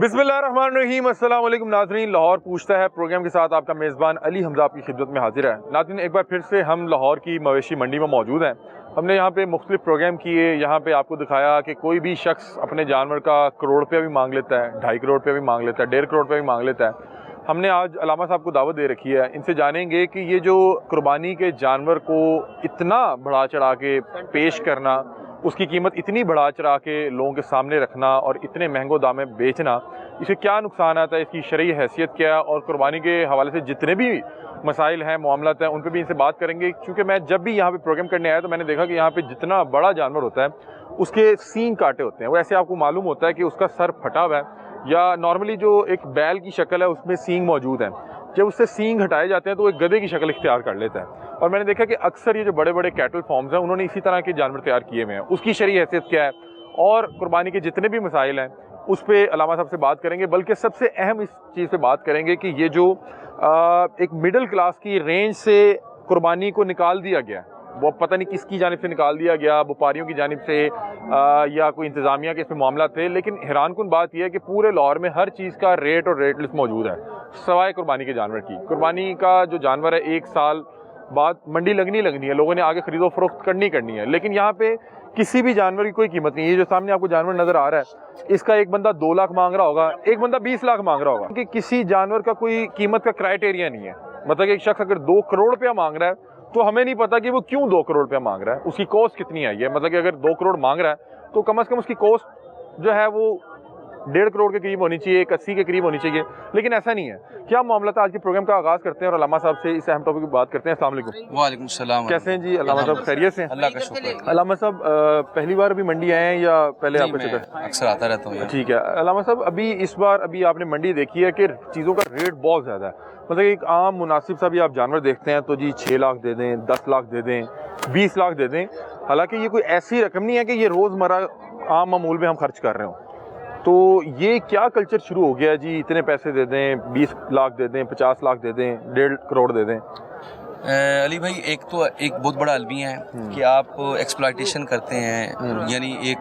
बिस्मिल्लाहिर्रहमानिर्रहीम। अस्सलाम वालेकुम नाज़रीन, लाहौर पूछता है प्रोग्राम के साथ आपका मेज़बान अली हमज़ा आपकी खिदमत में हाजिर है। नाज़रीन, एक बार फिर से हम लाहौर की मवेशी मंडी में मौजूद हैं। हमने यहाँ पे मुख्तलिफ प्रोग्राम किए, यहाँ पे आपको दिखाया कि कोई भी शख्स अपने जानवर का करोड़ रुपया भी मांग लेता है, 2.5 करोड़ रुपया भी मांग लेता है, 1.5 करोड़ रुपया भी मांग लेता है। हमने आज अलामा साहब को दावत दे रखी है, इनसे जानेंगे कि ये जो कुर्बानी के जानवर को इतना बढ़ा चढ़ा के पेश करना, उसकी कीमत इतनी बढ़ा चढ़ा के लोगों के सामने रखना और इतने महंगो दाम में बेचना, इससे क्या नुकसान आता है, इसकी शरई हैसियत क्या है, और कुर्बानी के हवाले से जितने भी मसाइल हैं, मामलात हैं, उन पर भी इनसे बात करेंगे। क्योंकि मैं जब भी यहाँ पे प्रोग्राम करने आया तो मैंने देखा कि यहाँ पे जितना बड़ा जानवर होता है उसके सींग काटे होते हैं। वैसे आपको मालूम होता है कि उसका सर फटा हुआ है, या नॉर्मली जो एक बैल की शक्ल है उसमें सींग मौजूद है। जब उससे सींग हटाए जाते हैं तो वो एक गधे की शक्ल इख्तियार कर लेता है। और मैंने देखा कि अक्सर ये जो बड़े बड़े कैटल फार्म्स हैं उन्होंने इसी तरह के जानवर तैयार किए हुए हैं। उसकी शरई हैसियत क्या है और कुर्बानी के जितने भी मसाइल हैं उस पर अलामा साहब से बात करेंगे। बल्कि सबसे अहम इस चीज़ पे बात करेंगे कि ये जो एक मिडिल क्लास की रेंज से कुर्बानी को निकाल दिया गया, वो पता नहीं किसकी जानिब से निकाल दिया गया, व्यापारियों की जानिब से या कोई इंतज़ामिया के इसमें मामला थे। लेकिन हैरानकुन बात यह है कि पूरे लाहौर में हर चीज़ का रेट और रेट लिस्ट मौजूद है सवाए कुर्बानी के जानवर की। कुर्बानी का जो जानवर है 1 साल बाद मंडी लगनी है, लोगों ने आगे खरीदो फरोख्त करनी है। लेकिन यहाँ पे किसी भी जानवर की कोई कीमत नहीं है। ये जो सामने आपको जानवर नज़र आ रहा है, इसका एक बंदा 2 लाख मांग रहा होगा, एक बंदा 20 लाख मांग रहा होगा। क्योंकि किसी जानवर का कोई कीमत का क्राइटेरिया नहीं है। मतलब एक शख्स अगर 2 करोड़ रुपया मांग रहा है तो हमें नहीं पता कि वो क्यों 2 करोड़ रुपया मांग रहा है, उसकी कॉस्ट कितनी आई है। मतलब कि अगर 2 करोड़ मांग रहा है तो कम से कम उसकी कॉस्ट जो है वो 1.5 करोड़ के करीब होनी चाहिए, 80 के करीब होनी चाहिए। लेकिन ऐसा नहीं है। क्या मामला था, आज के प्रोग्राम का आगाज़ करते हैं और अलामा साहब से इस अहम टॉपिक की बात करते हैं। अस्सलाम वालेकुम। वालेकुम सलाम। कैसे हैं जी अलामा साहब, खैरियत से? अल्लाह का शुक्र। अलामा साहब पहली बार अभी मंडी आए हैं या पहले आप अक्सर आता रहता हूँ? ठीक है अलामा साहब, इस बार आपने मंडी देखी है कि चीज़ों का रेट बहुत ज़्यादा है। मतलब एक आम मुनासिब सा भी आप जानवर देखते हैं तो जी 6 लाख दे दें, 10 लाख दे दें, 20 लाख दे दें। हालांकि ये कोई ऐसी रकम नहीं है कि ये रोज़मर्रा आम मामूल में हम खर्च कर रहे हो। तो ये क्या कल्चर शुरू हो गया है जी, इतने पैसे दे दें, 20 लाख दे दें, 50 लाख दे दें, 1.5 करोड़ दे दें? अली भाई, एक बहुत बड़ा अलमिया है कि आप एक्सप्लॉयटेशन करते हैं, यानी एक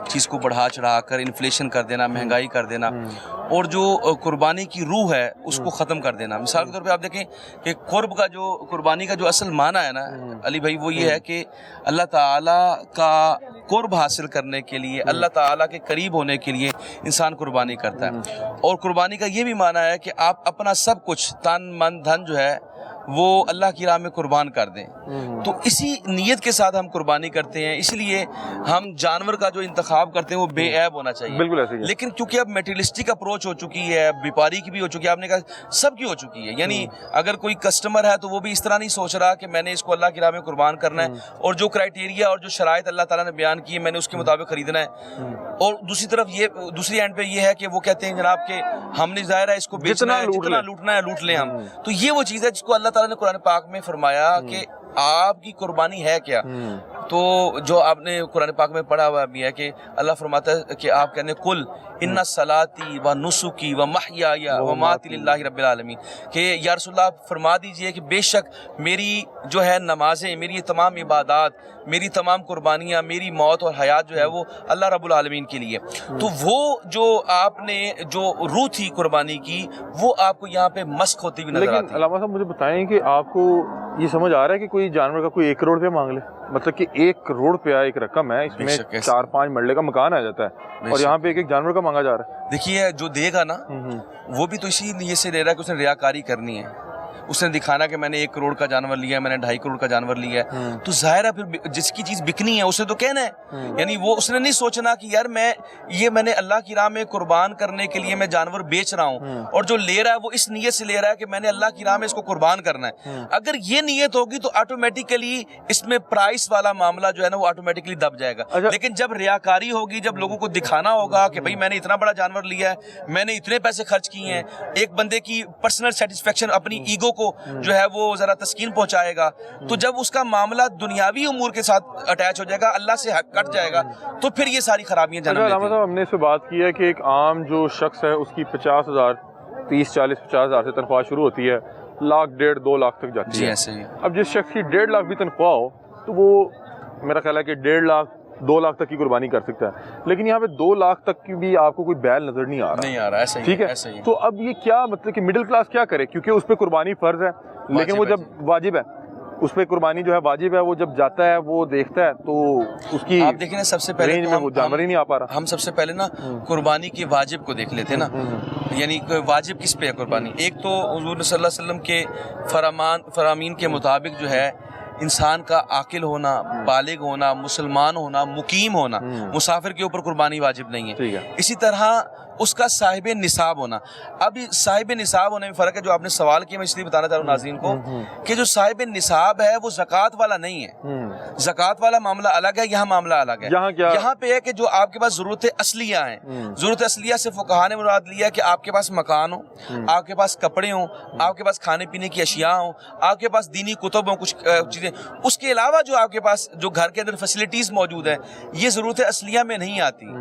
चीज़ को बढ़ा चढ़ा कर इन्फ्लेशन कर देना, महंगाई कर देना, और जो कुर्बानी की रूह है उसको ख़त्म कर देना। मिसाल के तौर पे आप देखें कि कुर्बानी का जो असल माना है ना अली भाई, वो ये है कि अल्लाह ताला का कुर्ब हासिल करने के लिए, अल्लाह ताला के करीब होने के लिए इंसान कुर्बानी करता है। और कुर्बानी का ये भी माना है कि आप अपना सब कुछ, तन मन धन जो है वो अल्लाह की राह में कुर्बान कर दें। तो इसी नीयत के साथ हम कुर्बानी करते हैं, इसलिए हम जानवर का जो इंतखाब करते हैं वो बेऐब होना चाहिए। बिल्कुल ऐसे ही। लेकिन क्योंकि अब मेटेरियलिस्टिक अप्रोच हो चुकी है, व्यापारी की भी हो चुकी है, आपने कहा सबकी हो चुकी है। यानी अगर कोई कस्टमर है तो वो भी इस तरह नहीं सोच रहा कि मैंने इसको अल्लाह की राह में कुर्बान करना है और जो क्राइटेरिया और जो शराइत अल्लाह ताला ने बयान की है मैंने उसके मुताबिक खरीदना है। और दूसरी तरफ दूसरी एंड पे ये है कि वो कहते हैं जनाब के हमने ज़ाहिर है इसको बेचना है, जितना लूटना है लूट लें हम। तो ये वो चीज़ है जिसको अल्लाह ताला ने कुरान पाक में फरमाया कि आपकी कुर्बानी है क्या। तो जो आपने कुरान पाक में पढ़ा हुआ भी है कि अल्लाह फरमाता है कि आप कहने कुल इन्ना सलाती व नुसुकी व महयाया व माती लिल्लाहि रब्बिल आलमीन, कि या रसूलल्लाह फरमा दीजिए कि बेशक मेरी जो है नमाजें, मेरी तमाम इबादत, मेरी तमाम कुर्बानियाँ, मेरी मौत और हयात जो है वो अल्लाह रब्बुल आलमीन के लिए। तो वो जो आपने जो रूह थी कुर्बानी की वो आपको यहाँ पे मस्क होती हुई नजर आती है। अलामा साहब मुझे बताएं कि आपको ये समझ आ रहा है कि कोई जानवर का कोई 1 करोड़ रुपया मांग ले? मतलब कि 1 करोड़ रुपया एक रकम है, इसमें 4-5 मरले का मकान आ जाता है और यहाँ पे एक जानवर का मांगा जा रहा है। देखिए जो देगा ना वो भी तो इसी नीयत से दे रहा है कि उसने रियाकारी करनी है, उसने दिखाना कि मैंने 1 करोड़ का जानवर लिया है, मैंने 2.5 करोड़ का जानवर लिया है। तो जाहिर है फिर जिसकी चीज़ बिकनी है उसे तो कहना है। यानी वो उसने नहीं सोचना कि यार मैंने अल्लाह की राह में कुर्बान करने के लिए मैं जानवर बेच रहा हूँ, और जो ले रहा है वो इस नीयत से ले रहा है कि मैंने अल्लाह की राह में इसको कुर्बान करना है। अगर ये नीयत होगी तो ऑटोमेटिकली इसमें प्राइस वाला मामला जो है ना वो ऑटोमेटिकली दब जाएगा। लेकिन जब रियाकारी होगी, जब लोगों को दिखाना होगा कि भाई मैंने इतना बड़ा जानवर लिया है, मैंने इतने पैसे खर्च किए हैं, एक बंदे की पर्सनल सेटिस्फेक्शन, अपनी ईगो को जो है वो जरा तस्कीन पहुंचाएगा, तो जब उसका मामला दुनियावी उमूर के साथ अटैच हो जाएगा, अल्लाह से हक कट जाएगा, तो फिर ये सारी खराबियां जन्म लेती हैं। हमने इससे बात की है कि एक आम जो शख्स है उसकी 50,000, 30-40-50,000 से तनख्वाह शुरू होती है, 1 लाख 1.5 2 लाख तक जाती है। ऐसे ही। अब जिस शख्स की 1.5 लाख भी तनख्वाह हो तो वो मेरा ख्याल है कि 1.5 लाख 2 लाख तक की कुर्बानी कर सकता है, लेकिन यहाँ पे 2 लाख तक की भी आपको कोई बैल नजर नहीं आ रहा ऐसा ही ठीक है। ऐसा ही। तो अब ये क्या मतलब कि मिडिल क्लास क्या करे, क्योंकि उस पर कुर्बानी फर्ज है, लेकिन वो जब वाजिब है उस पर कुर्बानी जो है वाजिब है, वो जब जाता है वो देखता है तो उसकी आप देखें ना, सबसे पहले रेंज में वो जानवर ही नहीं आ पा रहा। हम सबसे पहले ना कुर्बानी के वाजिब को देख लेते हैं ना, यानी वाजिब किस पे है कुर्बानी। एक तो हुजूर सल्लल्लाहु अलैहि वसल्लम के फरामीन के मुताबिक जो है इंसान का आकिल होना, बालिग होना, मुसलमान होना, मुकीम होना, मुसाफिर के ऊपर कुर्बानी वाजिब नहीं है। इसी तरह उसका साहिब निसाब होना। अब साहिब निसाब होने में फ़र्क है, जो आपने सवाल किया मैं इसलिए बताना चाह रहा हूँ नाज़रीन को कि जो साहिब निसाब है वो ज़कात वाला नहीं है। ज़कात वाला मामला अलग है, यहाँ मामला अलग है। यहाँ पे है कि जो आपके पास ज़रूरत असलिया हैं, ज़रूरत असलिया से फ़ुक़हा ने मुराद लिया कि आपके पास मकान हो, आपके पास कपड़े हों, आपके पास खाने पीने की अशिया हों, आपके पास दीनी कुतुब हों, कुछ चीज़ें। उसके अलावा जो आपके पास जो घर के अंदर फैसिलिटीज़ मौजूद हैं, ये ज़रूरत असलिया में नहीं आती।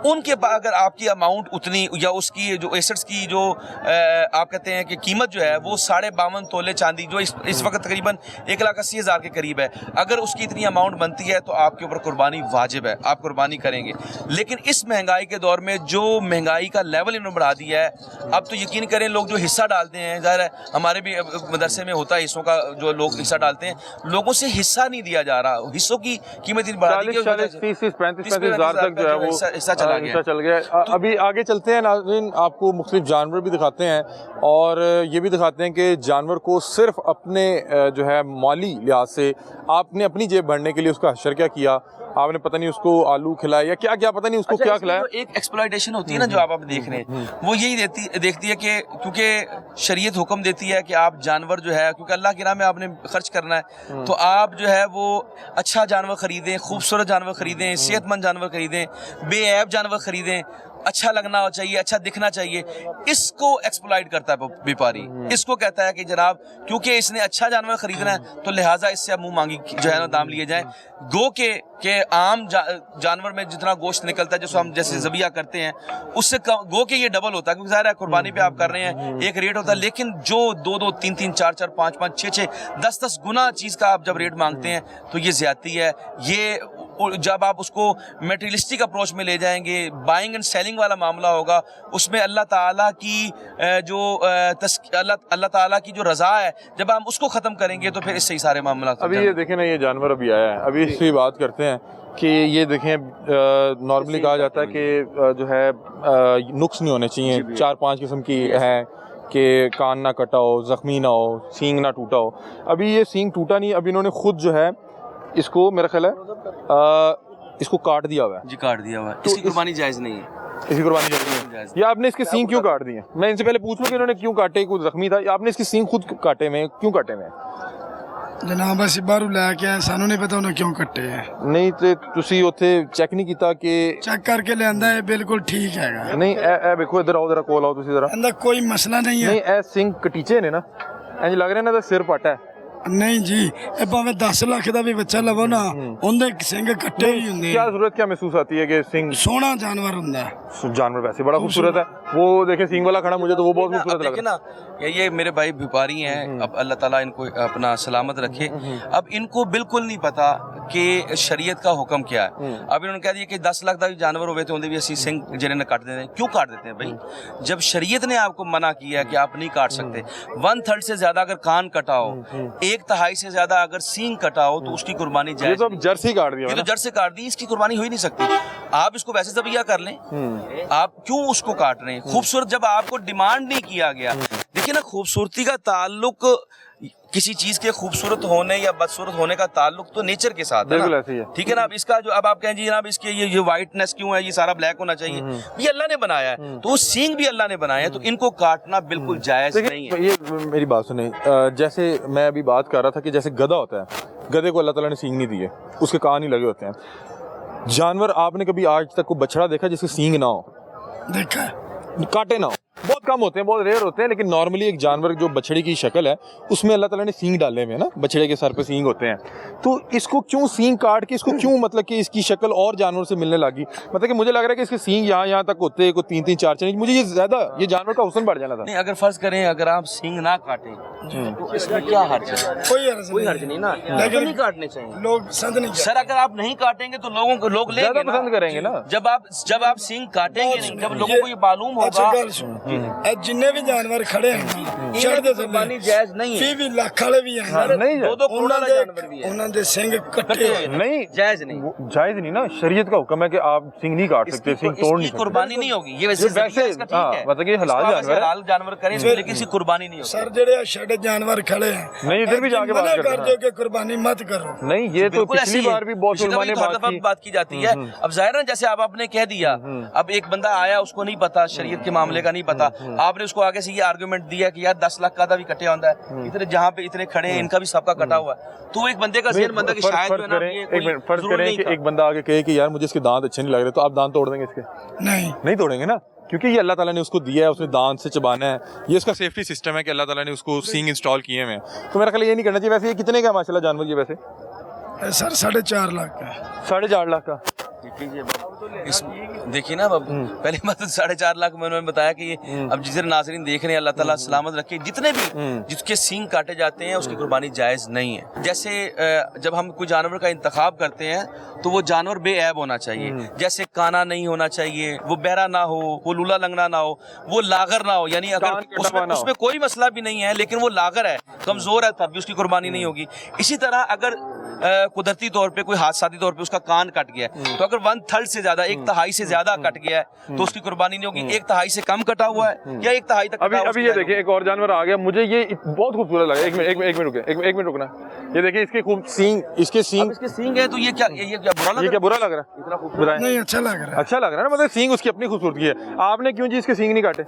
उनके अगर आपकी अमाउंट उतनी या उसकी जो एसेट्स की जो आप कहते हैं कि कीमत जो है वो 52.5 तोले चांदी, जो इस वक्त तकरीबन 1,80,000 के करीब है, अगर उसकी इतनी अमाउंट बनती है तो आपके ऊपर कुर्बानी वाजिब है, आप कुर्बानी करेंगे। लेकिन इस महंगाई के दौर में जो महंगाई का लेवल इन्होंने बढ़ा दिया है, अब तो यकीन करें लोग जो हिस्सा डालते हैं, ज़ाहिर है हमारे भी मदरसे में होता है हिस्सों का, जो लोग हिस्सा डालते हैं, लोगों से हिस्सा नहीं दिया जा रहा, हिस्सों की कीमत बढ़ा दी, 35,000 तक जो है वो हिस्सा चल गया। अभी आगे चलते हैं नाज़रीन, आपको मुख्तलिफ जानवर भी दिखाते हैं और ये भी दिखाते हैं कि जानवर को सिर्फ अपने जो है माली लिहाज से आपने अपनी जेब भरने के लिए उसका हशर क्या किया, आपने पता नहीं उसको आलू खिलाया या क्या क्या पता नहीं उसको क्या खिलाया। एक एक्सप्लॉयटेशन होती है ना जो आप देख रहे हैं, वो यही देखती है कि क्योंकि शरीयत हुक्म देती है कि आप जानवर जो है, क्योंकि अल्लाह की राह में आपने खर्च करना है, तो आप जो है वो अच्छा जानवर खरीदें, खूबसूरत जानवर खरीदें, सेहतमंद जानवर खरीदें, बेऐब जानवर खरीदें, अच्छा लगना चाहिए, अच्छा दिखना चाहिए। इसको एक्सप्लॉइट करता है व्यापारी, इसको कहता है कि जनाब क्योंकि इसने अच्छा जानवर खरीदना है तो लिहाजा इससे अब मुंह मांगी जो है ना दाम लिए जाएं। गो के आम जानवर में जितना गोश्त निकलता है, जिसको हम जैसे ज़बिया करते हैं, उससे गो के ये डबल होता है, क्योंकि ज़ाहिर है कुर्बानी पे आप कर रहे हैं एक रेट होता है, लेकिन जो 2-2, 3-3, 4-4, 5-5, 6-6, 10-10 गुना चीज़ का आप जब रेट मांगते हैं तो ये ज़्यादती है। ये जब आप उसको मेटेरियलिस्टिक अप्रोच में ले जाएंगे, बाइंग एंड सेलिंग वाला मामला होगा, उसमें अल्लाह ताला की अल्लाह ताला की जो रज़ा है, जब हम उसको ख़त्म करेंगे तो फिर इससे ही सारे मामला। अभी ये देखें ना, ये जानवर अभी आया है, अभी इसकी बात करते हैं कि ये देखें नॉर्मली कहा जाता है कि जो है नुक्स नहीं होने चाहिए, 4-5 किस्म की है कि कान ना कटा हो, ज़ख्मी ना हो, सींग ना टूटा हो। अभी ये सींग टूटा नहीं, अभी इन्होंने खुद जो है इसको मेरा ख्याल है इसको काट दिया हुआ है जी, काट दिया हुआ है। इसकी कुर्बानी जायज़ नहीं है, इसकी कुर्बानी जायज़ नहीं है। या आपने इसके सींग क्यों काट दिए? मैं इनसे पहले पूछूं कि इन्होंने क्यों काटे, कुछ जख्मी था, आपने इसके सींग खुद काटे में क्यों काटे में? जनाब ਅਸੀਂ ਬਾਹਰੋਂ ਲੈ ਕੇ ਆਏ, ਸਾਨੂੰ ਨਹੀਂ ਪਤਾ ਉਹਨੇ ਕਿਉਂ ਕੱਟੇ ਹੈ। ਨਹੀਂ ਤੇ ਤੁਸੀਂ ਉੱਥੇ ਚੈੱਕ ਨਹੀਂ ਕੀਤਾ ਕਿ ਚੈੱਕ ਕਰਕੇ ਲਿਆਂਦਾ ਹੈ, ਬਿਲਕੁਲ ਠੀਕ ਹੈਗਾ। ਨਹੀਂ ਇਹ ਵੇਖੋ, ਇੱਧਰ ਆਓ, ਜ਼ਰਾ ਕੋਲ ਆਓ ਤੁਸੀਂ ਜ਼ਰਾ। ਇਹਦਾ ਕੋਈ ਮਸਲਾ ਨਹੀਂ ਹੈ। ਨਹੀਂ ਇਹ ਸਿੰਘ ਕਟੀਚੇ ਨੇ ਨਾ, ਇੰਜ ਲੱਗ ਰਿਹਾ ਇਹਨਾਂ ਦਾ ਸਿਰ ਪੱਟ ਹੈ। ਨਹੀਂ ਜੀ, ਇਹ ਭਾਵੇਂ 10 ਲੱਖ ਦਾ ਵੀ ਬੱਚਾ ਲਵੋ ਨਾ, ਉਹਦੇ ਸਿੰਘ ਕੱਟੇ ਹੀ ਹੁੰਦੇ। क्या जरूरत क्या महसूस आती है कि सिंह ਸੋਹਣਾ ਜਾਨਵਰ ਹੁੰਦਾ ਹੈ। जानवर वैसे बड़ा खूबसूरत है, वो देखे सिंह वाला खड़ा, मुझे तो वो बहुत खूबसूरत लग रहा है। ये मेरे भाई व्यापारी हैं, अब अल्लाह ताला इनको अपना सलामत रखे। अब इनको बिल्कुल नहीं पता कि शरीयत का हुक्म क्या है। अब इन्होंने कह दिया कि 10 लाख का भी जानवर हुए तो उन्हें भी असी सिंह जिन्हें काट देते हैं। क्यों काट देते हैं भाई? जब शरीयत ने आपको मना किया है कि आप नहीं काट सकते। 1/3 से ज्यादा अगर कान कटा हो, 1/3 से ज्यादा अगर सींग कटा हो तो उसकी कुर्बानी जायज़। ये तो जर्सी काट दिया, ये तो जर्सी काट दी, इसकी कुर्बानी हो ही नहीं सकती। आप इसको वैसे ज़बिया कर लें, आप क्यों उसको काट रहे हैं? खूबसूरत जब आपको डिमांड नहीं किया गया। देखिए ना, खूबसूरती का ताल्लुक किसी चीज के खूबसूरत होने या बदसूरत होने का ताल्लुक तो नेचर के साथ है ना, ठीक है ना। अब इसका जो अब आप कहें जी जनाब इसके ये व्हाइटनेस क्यों है, ये सारा ब्लैक होना चाहिए, ये अल्लाह ने बनाया है, तो वो सींग भी अल्लाह ने बनाया है, तो इनको काटना बिल्कुल जायज नहीं है। ये मेरी बात सुने, जैसे मैं अभी बात कर रहा था कि जैसे गधा होता है, गधे को अल्लाह ताला ने सींग नहीं दिए, उसके कान ही लगे होते हैं। जानवर आपने कभी आज तक को बछड़ा देखा जिसके सींग ना हो? देखा, काटे ना हो? बहुत कम होते हैं, बहुत रेयर होते हैं, लेकिन नॉर्मली एक जानवर जो बछड़े की शक्ल है उसमें अल्लाह ताला ने सींग डाले हुए हैं ना, बछड़े के सर पे सींग होते हैं, तो इसको क्यों सींग काट के इसको क्यों मतलब कि इसकी शक्ल और जानवर से मिलने लगी? मतलब कि मुझे लग रहा है कि इसके सींग यहाँ तक होते हैं, कोई 3-3 4-4 इंच, मुझे ये ज्यादा ये जानवर का हुस्न बढ़ जाना था। नहीं, अगर फर्ज करें अगर आप सींग ना काटें तो इसमें क्या हर्ज है? कोई हर्ज नहीं ना, लेकिन नहीं काटने चाहिए। लोग पसंद नहीं सर अगर आप नहीं काटेंगे तो लोग लेंगे ज्यादा ना। पसंद करेंगे ना। जब आप सींग काटेंगे नहीं, जब लोगों को ये मालूम अच्छा होगा। गल सुन, जिन्ने भी जानवर खड़े हैं चढ़ते कुर्बानी जायज नहीं है। भी लाख वाले भी हैं, नहीं दो करोड़ वाला जानवर भी है, ਉਹਨਾਂ ਦੇ ਸਿੰਘ ਕੱਟੇ ਹੋਏ ਨੇ। नहीं जायज नहीं। जायज नहीं ना, शरीयत का हुक्म है कि आप सिंग नहीं काट सकते, सिंग तोड़ नहीं सकते। कुर्बानी नहीं होगी ये वैसे वैसे इसका हाँ, ठीक है, मतलब कि हलाल जानवर है। हलाल जानवर करें इसमें, लेकिन इसकी कुर्बानी नहीं होगी। सर ਜਿਹੜੇ ਛੜੇ जानवर खड़े हैं नहीं, इधर भी जाके बात मना करते कर हैं। दो कि कुर्बानी मत करो। नहीं, ये तो बिल्कुल पिछली ऐसी है। बार भी बहुत पिछली उलमा दफा ने तो हर बात दफा की। बात की जाती है। अब जाहिर है जैसे आपने कह दिया, अब एक बंदा आया उसको नहीं पता शरीयत के मामले का नहीं पता, आपने उसको आगे से ये आर्गुमेंट दिया कि यार 10 लाख का भी कटे होता है, इतने जहाँ पे इतने खड़े हैं इनका भी सबका कटा हुआ है, तो एक बंदे का ज़हन बनता है कि शायद जो है ना ये कोई फर्ज जरूरी करें नहीं कि था। एक बंदा आके कहे कि यार मुझे इसके दांत अच्छे नहीं लग रहे, तो आप दांत तोड़ देंगे इसके? नहीं नहीं तोड़ेंगे ना, क्योंकि ये अल्लाह ताला ने उसको दिया है, उसने दांत से चबाना है, ये इसका सेफ्टी सिस्टम है कि अल्लाह ताला ने उसको सींग इंस्टॉल किए हुए हैं, तो मेरा ख्याल ये नहीं करना चाहिए। वैसे ये कितने का है माशाल्लाह जानवर ये वैसे? सर 4.5 लाख का 4.5 लाख का। इस देखिए ना, अब पहली बात तो 4.5 लाख मैंने बताया कि ये अब जितने नाज़रीन देख रहे हैं अल्लाह ताला सलामत रखे, जितने भी जिसके सींग काटे जाते हैं उसकी कुर्बानी जायज़ नहीं है। जैसे जब हम कोई जानवर का इंतखाब करते हैं तो वो जानवर बेऐब होना चाहिए, जैसे काना नहीं होना चाहिए, वो बहरा ना हो, वो लूला लंगना ना हो, वो लागर ना हो, यानी अगर उसमें कोई मसला भी नहीं है लेकिन वो लागर है, कमज़ोर है, तब भी उसकी कुर्बानी नहीं होगी। इसी तरह अगर कुदरती तौर पे कोई हादसाती तौर पे उसका कान कट गया है, तो अगर 1/3 से ज्यादा 1/3 से ज्यादा कट गया है तो उसकी कुर्बानी नहीं होगी। 1/3 से कम कटा हुआ है या 1/3 तक कटा हुआ, अभी ये देखिए एक और जानवर आ गया, मुझे ये बहुत खूबसूरत लगा। एक मिनट रुके, एक मिनट रुकना। ये देखिए इसके खूब सींग, इसके सींग है, तो ये क्या बुरा लग ये क्या बुरा लग रहा है? इतना खूबसूरत? नहीं अच्छा लग रहा है। अच्छा लग रहा है ना, मतलब सींग उसकी अपनी खूबसूरती है। आपने क्यों जी इसके सींग नहीं काटे?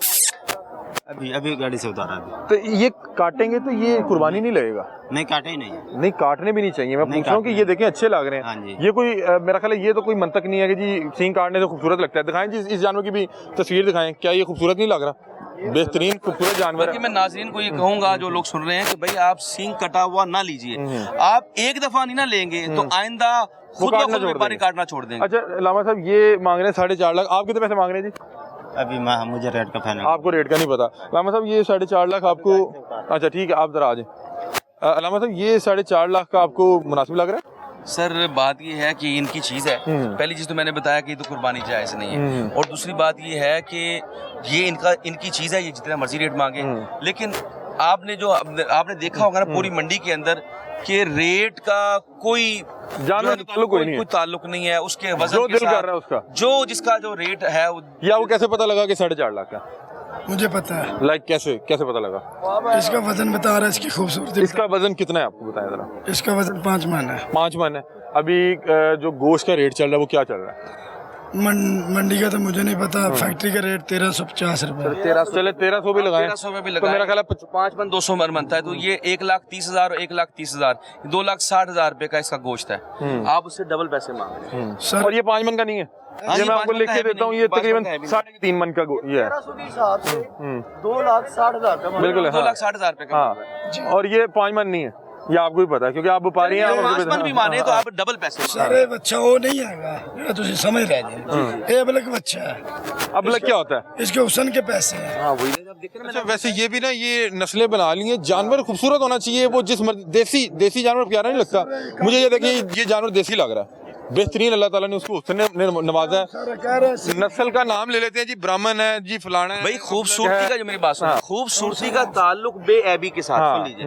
अभी गाड़ी से उतारा अभी। तो ये काटेंगे तो ये कुर्बानी नहीं लगेगा? नहीं काटे ही नहीं है। नहीं, काटने भी नहीं चाहिए। मैं पूछ रहा हूँ कि ये देखें अच्छे लग रहे हाँ हैं, जी। ये कोई मेरा ख्याल है ये तो कोई मंतक नहीं है कि जी सींग काटने से खूबसूरत लगता है। दिखाएं जी इस जानवर की भी तस्वीर दिखाएं, क्या ये खूबसूरत नहीं लग रहा? बेहतरीन खूबसूरत जानवर बल्कि है। मैं नाज़रीन को ये कहूंगा जो लोग सुन रहे हैं कि भाई आप सींग कटा हुआ ना लीजिए, आप एक दफा नहीं ना लेंगे तो आइंदा खुद ब खुद व्यापारी काटना छोड़ देंगे। अच्छा लामा साहब, ये मांग रहे हैं 4.5 लाख, आप कितने पैसे मांग रहे हैं जी? अभी मुझे रेट का फाइनल। आपको रेट का नहीं पता। लामा साहब ये 4.5 लाख आपको, अच्छा ठीक है आप जरा आ जाए। लामा साहब ये 4.5 लाख का आपको मुनासिब लग रहा है? सर बात ये है कि इनकी चीज़ है, पहली चीज़ तो मैंने बताया कि ये तो कुर्बानी जायज़ नहीं है, और दूसरी बात ये है कि ये इनकी चीज़ है, ये जितना मर्जी रेट मांगे, लेकिन आपने देखा होगा ना पूरी मंडी के अंदर कि रेट का कोई जानवर से ताल्लुक कोई नहीं है। कोई ताल्लुक नहीं है, उसके वजन जो के दिल साथ कर रहा है उसका, जो जिसका जो रेट है या वो कैसे पता लगा कि 4.5 लाख का? मुझे पता है। लाइक कैसे पता लगा? इसका वजन बता रहा है, इसकी खूबसूरती। इसका वजन कितना है आपको बताया जरा? इसका वजन 5 मन है। 5 मन है। अभी जो गोश्त का रेट चल रहा है वो क्या चल रहा है? मंडी का तो मुझे नहीं पता, फैक्ट्री का रेट 1350 रुपए। 1300 भी लगाए, 1300 में भी तो लगाए, मेरा ख्याल है 5 मन 200 मन बनता है, तो ये 1,30,000 और 1,30,000 2,60,000 रुपए का इसका गोश्त है। आप उससे डबल पैसे मांग रहे हैं सर और ये 5 मन का नहीं है। ये मैं आपको लिख के देता हूँ, ये तकरीबन 3.5 मन का ये है। 2,60,000 का बिल्कुल है, हाँ। 2,60,000 रुपए का हाँ, और ये 5 मन नहीं है, ये आपको भी पता है क्योंकि आप व्यापारी हैं। आप 5 मन भी माने तो आप डबल पैसे मांग सर ये बच्चा वो नहीं आएगा ਜਿਹੜਾ ਤੁਸੀਂ ਸਮਝ ਰਹੇ ਜੀ, ਇਹ ਬਲਕ ਬੱਚਾ है। अब लग क्या होता है? इसके हुसन के पैसे हैं। अच्छा वैसे ये भी ना ये नस्लें बना ली हैं, जानवर खूबसूरत होना चाहिए, वो जिस देसी जानवर प्यारा नहीं लगता मुझे। ये देखिए ये जानवर देसी लग रहा है, बेहतरीन अल्लाह ताला ने उसको हुस्न ने नवाजा है। नस्ल का नाम ले लेते हैं जी, ब्राह्मण है जी, फलाना है। भाई खूबसूरती का जो मेरी बात सुनो, खूबसूरती का ताल्लुक बेऐबी के साथ सुन लीजिए।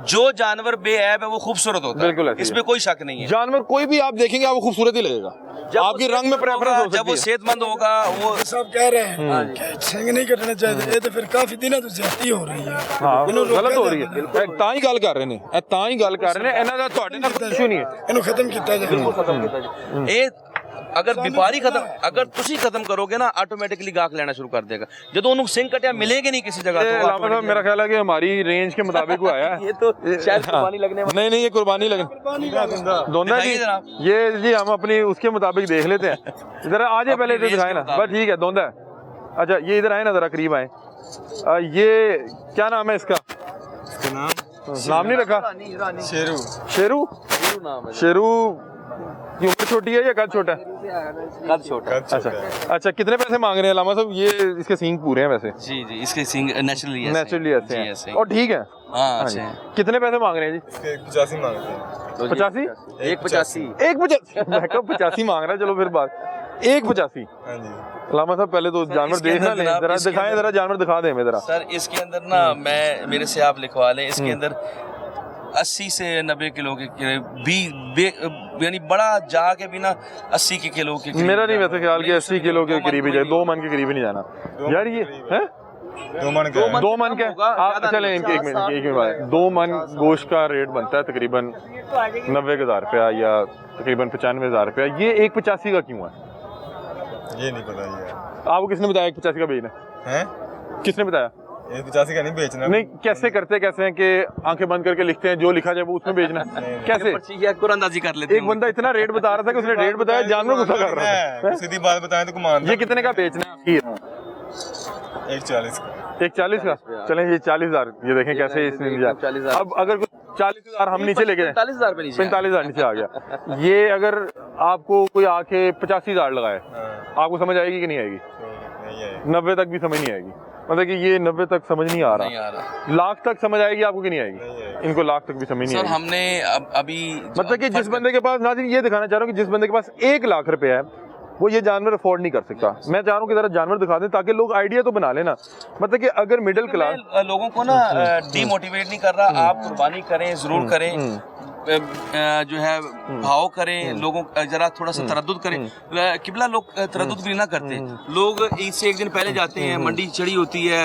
जो जानवर बेऐब है वो खूबसूरत होता है, बिल्कुल ऐसे ही इसमें कोई शक नहीं है। जानवर कोई भी आप देखेंगे आपको खूबसूरत ही लगेगा, आपके रंग में प्रेफरेंस हो सकती है। जब वो सेहतमंद होगा वो सब कह रहे हैं कि सिंग नहीं कटने चाहिए, ये तो फिर काफी दिनों तो ज्यादती हो रही है। हाँ गलत हो रही है, ਤਾਂ ਹੀ ਗੱਲ ਕਰ ਰਹੇ ਨੇ, ਤਾਂ ਹੀ ਗੱਲ ਕਰ ਰਹੇ ਨੇ, ਇਹਨਾਂ ਦਾ ਤੁਹਾਡੇ ਨਾਲ ਕੋਈ ਇਸ਼ੂ ਨਹੀਂ ਹੈ। ਇਹਨੂੰ ਖਤਮ ਕੀਤਾ ਜਾਏ। ਇਹ ਅਗਰ ਵਪਾਰੀ ਅਗਰ ਤੁਸੀਂ ਖਤਮ ਕਰੋਗੇ ਨਾ ਆਟੋਮੈਟਿਕਲੀ ਗਾਹਕ ਲੈਣਾ ਸ਼ੁਰੂ ਕਰ ਦੇਗਾ। ਜਦੋਂ ਉਹਨੂੰ ਸਿੰਘ ਕਟਿਆ ਮਿਲੇਗੇ नहीं किसी जगह तो लामा साहब मेरा ख्याल है कि हमारी रेंज के मुताबिक वो आया है। ये तो शायद कुर्बानी लगने वाला। नहीं ये कुर्बानी लगने दोंदा जी, दिखाइए जनाब। ये जी हम अपनी उसके मुताबिक देख लेते हैं। इधर आ जाए पहले, इधर दिखाए ना, बस ठीक है दोंदा है। अच्छा ये इधर आए ना, जरा करीब आए, ये क्या नाम है इसका? नाम नहीं रखा? शेरू शेरू। शेरू की उम्र छोटी है या कद छोटा है? कद छोटा। अच्छा अच्छा, कितने पैसे मांग रहे हैं लामा साहब? ये इसके सींग पूरे हैं वैसे? जी जी, इसके सिंग नेचुरली नेचुरली ऐसे हैं और ठीक है। हाँ अच्छे हैं। कितने पैसे मांग रहे हैं जी? 85 मांगते हैं। 85? 185। 85 मांग रहा है, चलो फिर बात 185। हाँ जी। लामा साहब पहले तो जानवर इसके देखना अंदर लें, जनाब, जरा इसके दिखाएं, अंदर- जरा जानवर दिखा दें हमें जरा। सर इसके अंदर ना मैं मेरे से आप लिखवा लें, इसके अंदर 80 से 90 किलो के यानी बड़ा जाके भी ना 80 के किलो के करीब मेरा नहीं वैसे ख्याल कि 80 किलो के दो मन करीब ही जाए, 2 मन के करीब ही नहीं जाना यार। ये है 2 मन का है। 2 मन का आप चलें इनके एक मिनट 2 मन गोश्त का रेट बनता है तकरीबन 90,000 रुपया या तकरीबन 95,000 रुपया। ये 185 का क्यों है? ये नहीं पता ये आपको किसने बताया 185 का बेचना है। किसने बताया? 85 का नहीं बेचना। नहीं, कैसे करते कैसे हैं कि आंखें बंद करके लिखते हैं जो लिखा जाए वो उसमें बेचना है? कैसे? कुरानदाजी कर लेते एक बंदा इतना रेट बता रहा था कि उसने रेट बताया, जानवर गुस्सा कर रहा था। सीधी बात बताएं तो कुमान ये कितने का बेचना है? 140 का। 140 का? चलें ये 40,000, ये देखें कैसे इसने लिया। अब अगर 40,000 हम नीचे लेके जाए, 45,000 पे नीचे 45,000 नीचे आ गया। ये अगर आपको कोई आके 85,000 लगाए, आपको समझ आएगी कि नहीं आएगी? नहीं है। 90 तक भी समझ नहीं आएगी। मतलब कि ये 90 तक समझ नहीं आ नहीं रहा। आ रहा। लाख तक समझ आएगी आपको कि नहीं आएगी? इनको लाख तक भी समझ नहीं सर आएगी। हमने अभी मतलब कि जिस बंदे के पास, नाज़रीन ये दिखाना चाह रहा हूँ कि जिस बंदे के पास 1 लाख रुपया है वो ये जानवर अफोर्ड नहीं कर सकता। मैं चाह रहा हूँ कि जरा जानवर दिखा दें ताकि लोग आइडिया तो बना लेना। मतलब कि अगर मिडिल क्लास लोगों को ना डीमोटिवेट नहीं कर रहा, आप कुर्बानी करें, जरूर करें, जो है भाव करें, लोगों जरा थोड़ा सा तरद्दुद करें। किबला लोग तरद्दुद भी ना करते, लोग ईद से एक दिन पहले जाते हैं, मंडी चढ़ी होती है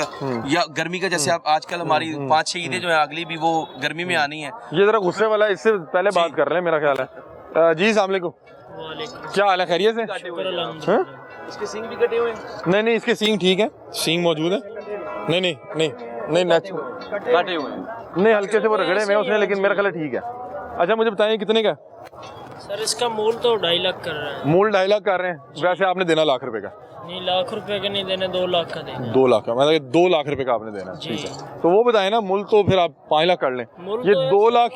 या गर्मी का, जैसे आप आजकल हमारी 5-6 ईदें जो है अगली भी वो गर्मी में आनी है। ये जरा गुस्से वाला है, इससे पहले बात कर रहे हैं मेरा ख्याल है। जी अस्सलाम वालेकुम, क्या हाल है? खैरियत से? हाँ? इसके सींग भी कटे हुए हैं। नहीं इसके सींग ठीक है, सींग मौजूद है। नहीं काटे हुए हैं। नहीं हल्के से वो रगड़े हुए उसने, लेकिन मेरा ख्याल है ठीक है। अच्छा मुझे बताइए कितने का? सर इसका मूल तो 2.5 लाख कर रहा है। मूल 2.5 लाख कर रहे हैं, वैसे आपने देना लाख रुपए का? नहीं, लाख रुपए का नहीं देने, 2 लाख का देना। 2 लाख का, मतलब 2 लाख रुपए का आपने देना है। ठीक है, तो वो बताए ना मूल, तो फिर आप 5 लाख कर लें। ये 2 लाख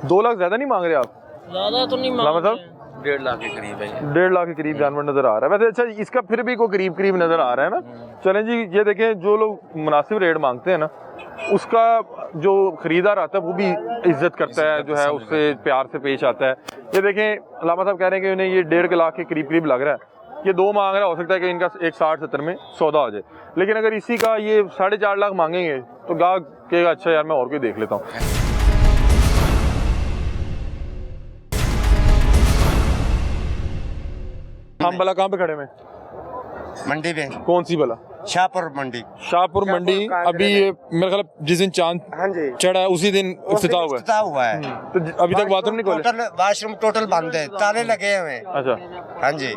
2 लाख ज्यादा नहीं मांग रहे आप? ज्यादा तो नहीं मांग लामा साहब? रहे हैं। 1.5 लाख के करीब है। 1.5 लाख के करीब जानवर नजर आ रहा है वैसे। अच्छा इसका फिर भी कोई करीब नजर आ रहा है ना। चलें जी, ये देखें जो लोग मुनासिब रेट मांगते हैं ना, उसका जो खरीदार आता है वो भी इज्जत करता है, जो है उससे प्यार से पेश आता है। ये देखें लामा साहब कह रहे हैं कि उन्हें ये 1.5 लाख के करीब लग रहा है। ये 2 मांग रहा है, हो सकता है कि इनका 160-70 में सौदा हो जाए। लेकिन अगर इसी का ये 4.5 लाख मांगेंगे तो गाहक कहेगा अच्छा यार मैं और कोई देख लेता हूँ। हम भला कहाँ पे खड़े हैं? मंडी में। कौन सी भला? शाहपुर मंडी। शाहपुर मंडी। अभी ये मेरे ख्याल जिस दिन चांद चढ़ा है उसी दिन इफ्तिताह हुआ है। इफ्तिताह हुआ है। तो अभी तक बाथरूम नहीं खोले? वाशरूम टोटल बंद है, ताले लगे हुए हैं। अच्छा, हाँ जी।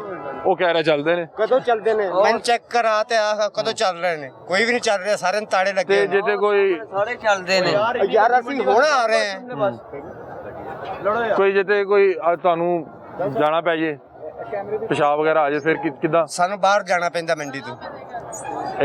वो कह रहे चलते ने कदों चलते ने? मैं चेक कर आते कदों चल रहे ने, कोई भी नहीं चल रहा, सारे ताले लगे ते जेते कोई सारे चलते ने यार, ਅਸੀਂ ਹੁਣ ਆ ਰਹੇ हैं। कोई जेते कोई ਤੁਹਾਨੂੰ ਜਾਣਾ ਪੈ ਜੇ, पेशाब वगैरह आ जाए फिर किदा? ਸਾਨੂੰ ਬਾਹਰ ਜਾਣਾ ਪੈਂਦਾ ਮੰਡੀ ਤੋਂ।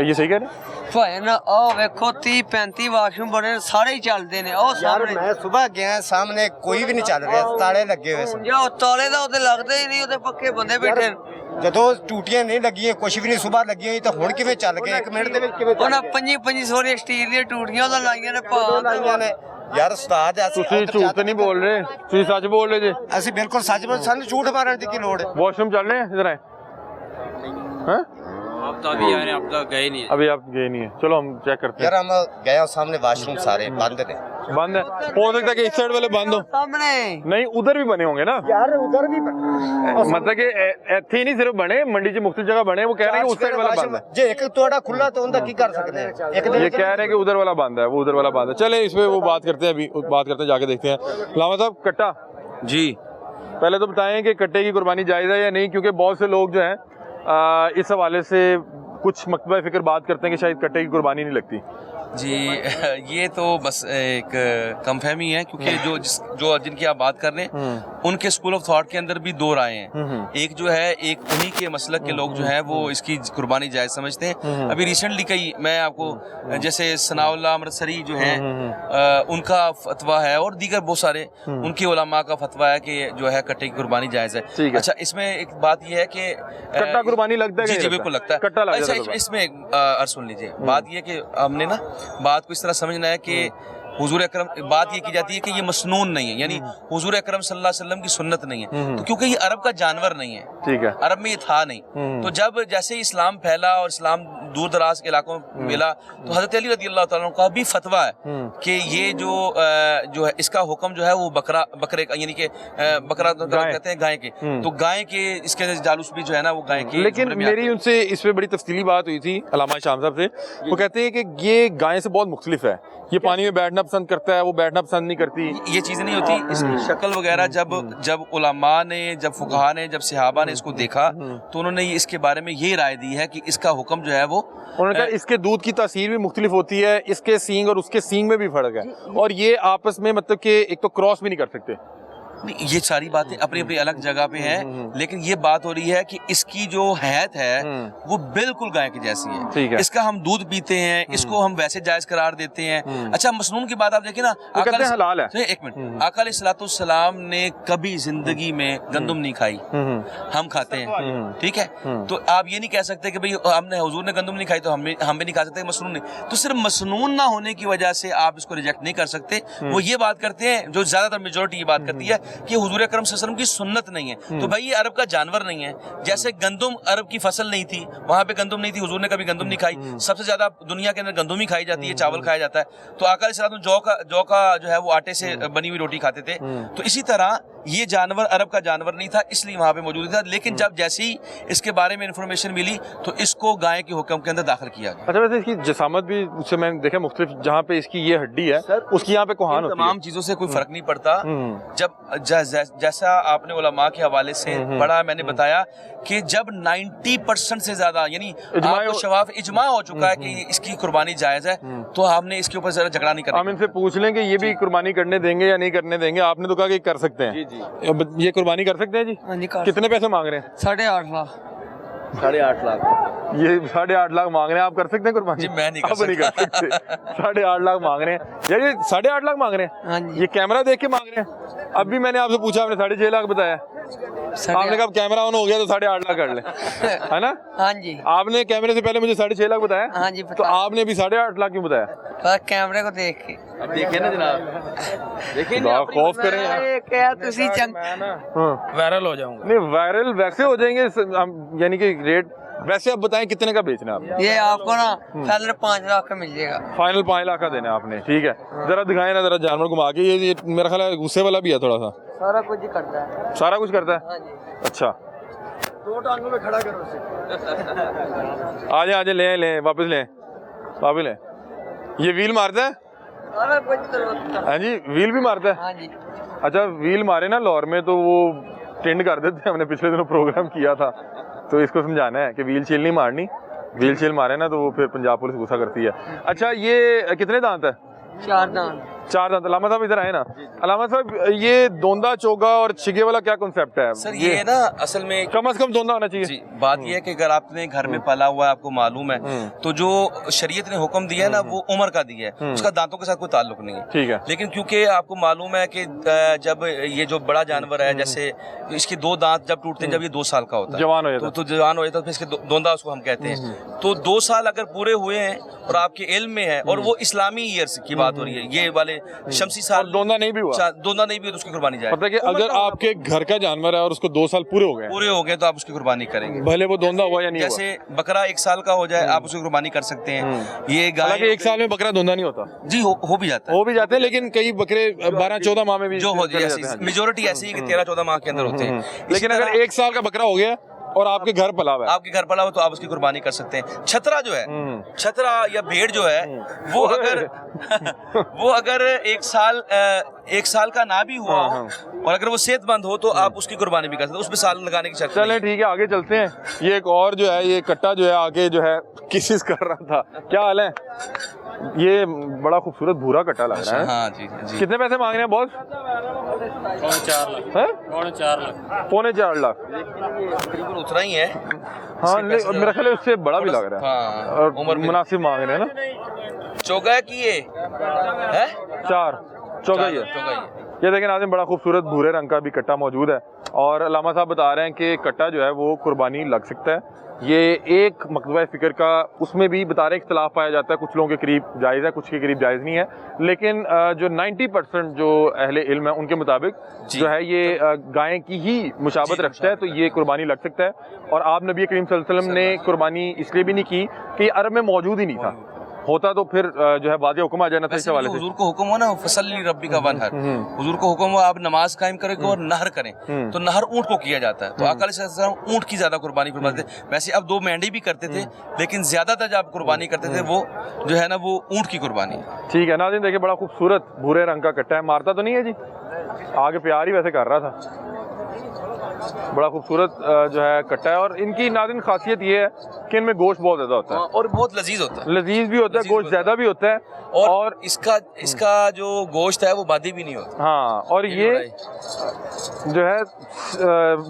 ये सही कह रहे? ਭਾਏ ਨਾ ਉਹ ਵੇਖੋ 30-35 ਵਾਸ਼ਰੂਮ ਬਣੇ ਸਾਰੇ ਹੀ ਚੱਲਦੇ ਨੇ ਉਹ यार ਸਾਹਮਣੇ मैं सुबह गया सामने कोई भी नहीं चल रहा, ताले लगे हुए सन। ਜੋ ਤਾਲੇ ਦਾ ਉਹਦੇ ਲੱਗਦੇ ਹੀ ਨਹੀਂ, ਉਹਦੇ ਪੱਕੇ ਬੰਦੇ ਬੈਠੇ ਨੇ। ਜਦੋਂ ਟੂਟੀਆਂ ਨਹੀਂ ਲੱਗੀਆਂ, ਕੁਝ ਵੀ ਨਹੀਂ ਸੁਬਹ ਲੱਗੀਆਂ ਤਾਂ ਹੁਣ ਕਿਵੇਂ ਚੱਲ ਗਏ? 1 ਮਿੰਟ ਦੇ ਵਿੱਚ ਕਿਵੇਂ ਚੱਲ ਉਹਨਾਂ 25 ਸੋਰੀਆਂ ਸਟੀਲ ਦੀਆਂ ਟੂਟੀਆਂ ਉਹਦਾ ਲਾਈਆਂ ਨੇ ਪਾ ਲਾਈਆਂ ਨੇ? ਯਾਰ ਉਸਤਾਦ ਅਸੀਂ ਤੁਸੀਂ ਝੂਠ ਨਹੀਂ ਬੋਲ ਰਹੇ, ਤੁਸੀਂ ਸੱਚ ਬੋਲ ਰਹੇ ਜੇ। ਅਸੀਂ ਬਿਲਕੁਲ ਸੱਚ ਬੋਲ, ਸਾਨੂੰ ਝੂਠ ਮਾਰਨ ਦੀ ਕੀ ਲੋੜ ਹੈ? वॉशरूम चल रहे हैं इधर आए हैं? आप तो अभी आए, आप तो गए नहीं। अभी आप गए नहीं है, चलो हम चेक करते यार हम गए सामने वाशरूम सारे बंद थे। हैं। बंद है, हो सकता है कि इस साइड वाले बंद हो। ਸਾਹਮਣੇ नहीं उधर भी बने होंगे ना यार उधर भी मतलब कि ਇੱਥੇ ਹੀ ਨਹੀਂ ਸਿਰਫ ਬਣੇ, ਮੰਡੀ 'ਚ ਮੁख्तलिफ जगह बने। वो कह रहे हैं कि उस साइड वाला बंद है। जे एक तोड़ा खुला तो उनका की कर सकते हैं? एक दिन ये कह रहे हैं कि उधर वाला बंद है, वो उधर वाला बंद है। चले इस पे वो बात करते हैं, अभी बात करते हैं, जाके देखते हैं। लामा साहब कट्टा जी पहले तो बताएं कि कट्टे की कुर्बानी जायज़ है या नहीं, क्योंकि बहुत से लोग जो हैं इस हवाले से कुछ मकतबा फ़िक्र बात करते हैं कि शायद कट्टे की कुर्बानी नहीं लगती। जी ये तो बस एक कमफहमी है, क्योंकि जो जिनकी आप बात कर रहे हैं उनके स्कूल ऑफ थॉट के अंदर भी दो राय हैं। एक जो है, एक उन्हीं के मसलक के लोग जो हैं वो इसकी कुर्बानी जायज़ समझते हैं। अभी रिसेंटली कई, मैं आपको जैसे सनाउल्लाह अमृतसरी जो हैं उनका फतवा है, और दीगर बहुत सारे उनके उलमा का फतवा है कि जो है कट्टे की कुर्बानी जायज़ है। अच्छा, इसमें एक बात यह है कि कट्टा कुर्बानी लगता है? जी जी बिल्कुल लगता है। कट्टा लग अच्छा, जाता है। इसमें अर्ज सुन लीजिए, बात यह कि हमने ना बात को इस तरह समझना है कि हुजूर अकरम, बात ये की जाती है कि ये मसनून नहीं है, यानी हुजूर अकरम सल्लल्लाहु अलैहि वसल्लम की सुन्नत नहीं है, तो क्योंकि ये अरब का जानवर नहीं है, ठीक है, अरब में ये था नहीं। तो जब जैसे ही इस्लाम फैला और इस्लाम दूर दराज के इलाकों में मिला, तो हज़रत अली रज़ी अल्लाह ताला अन्हु का भी फतवा है कि ये जो है इसका हुक्म जो है वो बकरे का, यानी कि बकरा तो कहते हैं गाय के, तो गाय के इसके जालूस भी जो है ना वो गाय के। लेकिन मेरी उनसे इस पे बड़ी तफसीली बात हुई थी अल्लामा शाम साहब से, वो कहते हैं कि ये गाय से बहुत मुख्तलिफ है, ये पानी में बैठना पसंद करता है, वो बैठना पसंद नहीं करती। ये चीज़ें नहीं होती, इसकी शक्ल वगैरह जब उलमा ने, जब फुकहा ने, जब सहाबा ने इसको देखा, तो उन्होंने इसके बारे में ये राय दी है कि इसका हुक्म जो है वो, उन्होंने कहा इसके दूध की तासीर भी मुख्तलिफ होती है, इसके सींग और उसके सींग में भी फर्क है, और ये आपस में मतलब कि एक तो क्रॉस भी नहीं कर सकते। ये सारी बातें अपनी अपनी अलग जगह पे हैं, लेकिन ये बात हो रही है कि इसकी जो हैत है वो बिल्कुल गाय की जैसी है। ठीक है। इसका हम दूध पीते हैं, इसको हम वैसे जायज करार देते हैं। अच्छा, मसनून की बात आप देखिए ना, कहते हैं हलाल है। एक मिनट, आका अलैहिस्सलाम ने कभी जिंदगी में गंदम नहीं खाई, हम खाते हैं, ठीक है, तो आप ये नहीं कह सकते कि भाई हमने, हुजूर ने गंदम नहीं खाई तो हम भी नहीं खा सकते, मसनून नहीं। तो सिर्फ मसनून ना होने की वजह से आप इसको रिजेक्ट नहीं कर सकते। वो ये बात करते हैं, जो ज्यादातर मेजोरिटी ये बात करती है कि हुजूर अकरम सल्लल्लाहु अलैहि वसल्लम की सुन्नत नहीं है, तो भाई ये अरब का जानवर नहीं है। जैसे गंदम अरब की फसल नहीं थी, वहां पे गंदम नहीं थी, हुजूर ने कभी गंदम नहीं खाई। सबसे ज्यादा दुनिया के अंदर गंदम ही खाई जाती है, चावल खाया जाता है, तो आका अलैहिस्सलाम जौ का जो है वो आटे से बनी हुई रोटी खाते थे। तो इसी तरह ये जानवर अरब का जानवर नहीं था, इसलिए वहां पे मौजूद था। लेकिन जब जैसे ही इसके बारे में इंफॉर्मेशन मिली तो इसको गाय के हुक्म के अंदर दाखिल किया गया। अच्छा, वैसे इसकी जसामत भी उससे मैंने देखा मुख्तलिफ, जहाँ पे इसकी ये हड्डी है उसकी यहाँ पे कोहान होती है। तमाम चीजों से कोई फर्क नहीं पड़ता। जब जैसा आपने उलमा के हवाले से पढ़ा, मैंने बताया कि जब 90% से ज्यादा, यानी आपको शवाफ इजमा हो चुका है कि इसकी कुर्बानी जायज है, तो हमने इसके ऊपर जरा झगड़ा नहीं करना। हम इनसे पूछ लें कि ये भी कुर्बानी करने देंगे या नहीं करने देंगे। आपने तो कहा कि कर सकते हैं, ये कुर्बानी कर सकते हैं जी? हाँ जी, कितने पैसे मांग रहे हैं? 8.5 लाख। 8.5 लाख। ये 8.5 लाख मांग रहे हैं, आप कर सकते हैं कुर्बानी? जी मैं नहीं कर सकते। 8.5 लाख मांग रहे हैं यार, ये 8.5 लाख मांग रहे हैं? हाँ जी। ये कैमरा देख के मांग रहे हैं? अभी मैंने आपसे पूछा, आपने 6.5 लाख बताया, आपने कहा कैमरा ऑन हो गया तो 8.5 लाख कर ले, है ना? हाँ जी। आपने कैमरे से पहले मुझे 6.5 लाख बताया। हाँ जी, तो आपने भी 8.5 लाख क्यों बताया? बस कैमरे को देख के। अब देखिए ना जनाब, देखिए खौफ करें यार। क्या तुसी वायरल हो जाऊंगा। नहीं, वायरल वैसे हो जाएंगे हम, यानी कि रेट वैसे आप बताएं कितने का बेचना है आप? ये आपको ना पहले 5 लाख का मिल जाएगा। फाइनल 5 लाख का देना है आपने, ठीक है। जरा दिखाएं ना, जरा जानवर घुमा के। ये मेरा ख्याल है गुस्से वाला भी है थोड़ा सा। सारा कुछ ही करता है। सारा कुछ करता है? हाँ जी। अच्छा, 2 टांगों में खड़ा करो उसे। आजे ले वापस ले। ये व्हील मारता है? सारा कुछ हाँ जी, व्हील भी मारता है? हाँ जी। अच्छा, व्हील मारे ना लाहौर में तो वो टेंड कर देते हैं। हमने पिछले दिनों प्रोग्राम किया था, तो इसको समझाना है कि व्हील शील नहीं मारनी, व्हील शील मारे ना तो वो फिर पंजाब पुलिस गुस्सा करती है। अच्छा, ये कितने दांत है? 4 दांत। 4 दांत। अलामा साहब इधर आए ना। अलामा साहब, ये दोंदा चोगा और छिगे वाला क्या कॉन्सेप्ट है? सर ये ना असल में कम से कम दोंदा होना चाहिए। जी, बात ये है कि अगर आपने घर में पाला हुआ है, आपको मालूम है, तो जो शरीयत ने हुक्म दिया है ना वो उम्र का दिया है, उसका दांतों के साथ कोई ताल्लुक नहीं है। ठीक है। लेकिन क्योंकि आपको मालूम है कि जब ये जो बड़ा जानवर है, जैसे इसके 2 दांत जब टूटते हैं, जब ये 2 साल का होता है, जवान हो जाता है, तो जवान हो जाता है, फिर इसके दोंदा उसको हम कहते हैं। तो 2 साल अगर पूरे हुए हैं और आपके इल्म में है, और वो इस्लामी ईयर्स की बात हो रही है, ये वाले शमसी साल, दोंदा नहीं भी हुआ, दोंदा नहीं भी हो तो उसकी कुर्बानी जाए। पता है कि अगर आपके घर का जानवर है और उसको 2 साल पूरे हो गए तो आप उसकी कुर्बानी करेंगे, भले वो दोंदा हुआ या नहीं हुआ। जैसे बकरा 1 साल का हो जाए, आप उसकी कुर्बानी कर सकते हैं। ये गाय, हालांकि 1 साल में बकरा दोंदा नहीं होता जी, हो भी जाते हैं, लेकिन कई बकरे 12-14 माह में भी जो हो जाए, मेजोरिटी ऐसी है कि 13-14 माह के अंदर होते हैं। लेकिन अगर 1 साल का बकरा हो गया और आपके घर पला हुआ है, आपके घर पला हो, तो आप उसकी कुर्बानी कर सकते हैं। छतरा जो है, छतरा या भेड़ जो है, वो अगर 1 साल का ना भी हुआ हो, और अगर वो सेहतमंद हो, तो आप उसकी कुर्बानी भी कर सकते हैं, उसमें साल लगाने की शर्त नहीं है। चलें ठीक है, आगे चलते हैं। ये एक और जो है, ये कट्टा जो है आगे जो है किसिस कर रहा था। क्या हाल है? ये बड़ा खूबसूरत भूरा कट्टा लग रहा है। हाँ जी जी। कितने पैसे मांग रहे हैं बॉस? 4 लाख। पौने 4 लाख। तकरीबन उतना ही है। हाँ नहीं, मेरा ख्याल है उससे बड़ा भी लग रहा है। हाँ, और उम्र में मुनासिब मांग रहे हैं ना। चौगा है कि ये है 4 चौगा ही है। चौगा ही है। ये देखें नाज़रीन, बड़ा खूबसूरत भूरे रंग का भी कट्टा मौजूद है और अल्लामा साहब बता रहे हैं कि कट्टा जो है वो कुर्बानी लग सकता है। ये एक मकतबा फ़िक्र का, उसमें भी बता रहे हैं इख्तलाफ पाया जाता है, कुछ लोगों के करीब जायज़ है, कुछ के करीब जायज़ नहीं है, लेकिन जो 90% जो अहले इल्म है उनके मुताबिक जो है ये गाय की ही मुशाबत रखता है, तो ये कुर्बानी लग सकता है। और आप नबी करीम सल्लल्लाहु अलैहि वसल्लम ने कुर्बानी इसलिए भी नहीं की कि ये अरब में मौजूद ही नहीं था, होता तो फिर जो है वाज़ेह हुक्म आ जाना था इस हवाले से। हुजूर को हुक्म हो ना फसली रब्बी का वनहर, हुजूर को हुक्म हो आप नमाज कायम करें और नहर करें, तो नहर ऊंट को किया जाता है, तो आका अलैहिस्सलाम ऊंट की ज्यादा कुर्बानी फरमाते थे। वैसे अब 2 मेंढी भी करते थे, लेकिन ज्यादातर जब कुर्बानी करते थे वो जो है ना वो ऊंट की कुर्बानी है। ठीक है नाज़रीन, देखिए बड़ा खूबसूरत भूरे रंग का कट्टा है, मारता तो नहीं है जी, आगे प्यार ही वैसे कर रहा था। बड़ा खूबसूरत जो है कट्टा है और इनकी नाज़रीन खासियत ये है कि इनमें गोश्त बहुत ज़्यादा होता है और बहुत लजीज होता है, लजीज भी होता है, गोश्त ज़्यादा भी होता है और इसका जो गोश्त है वो बादी भी नहीं होता। हाँ, और ये जो है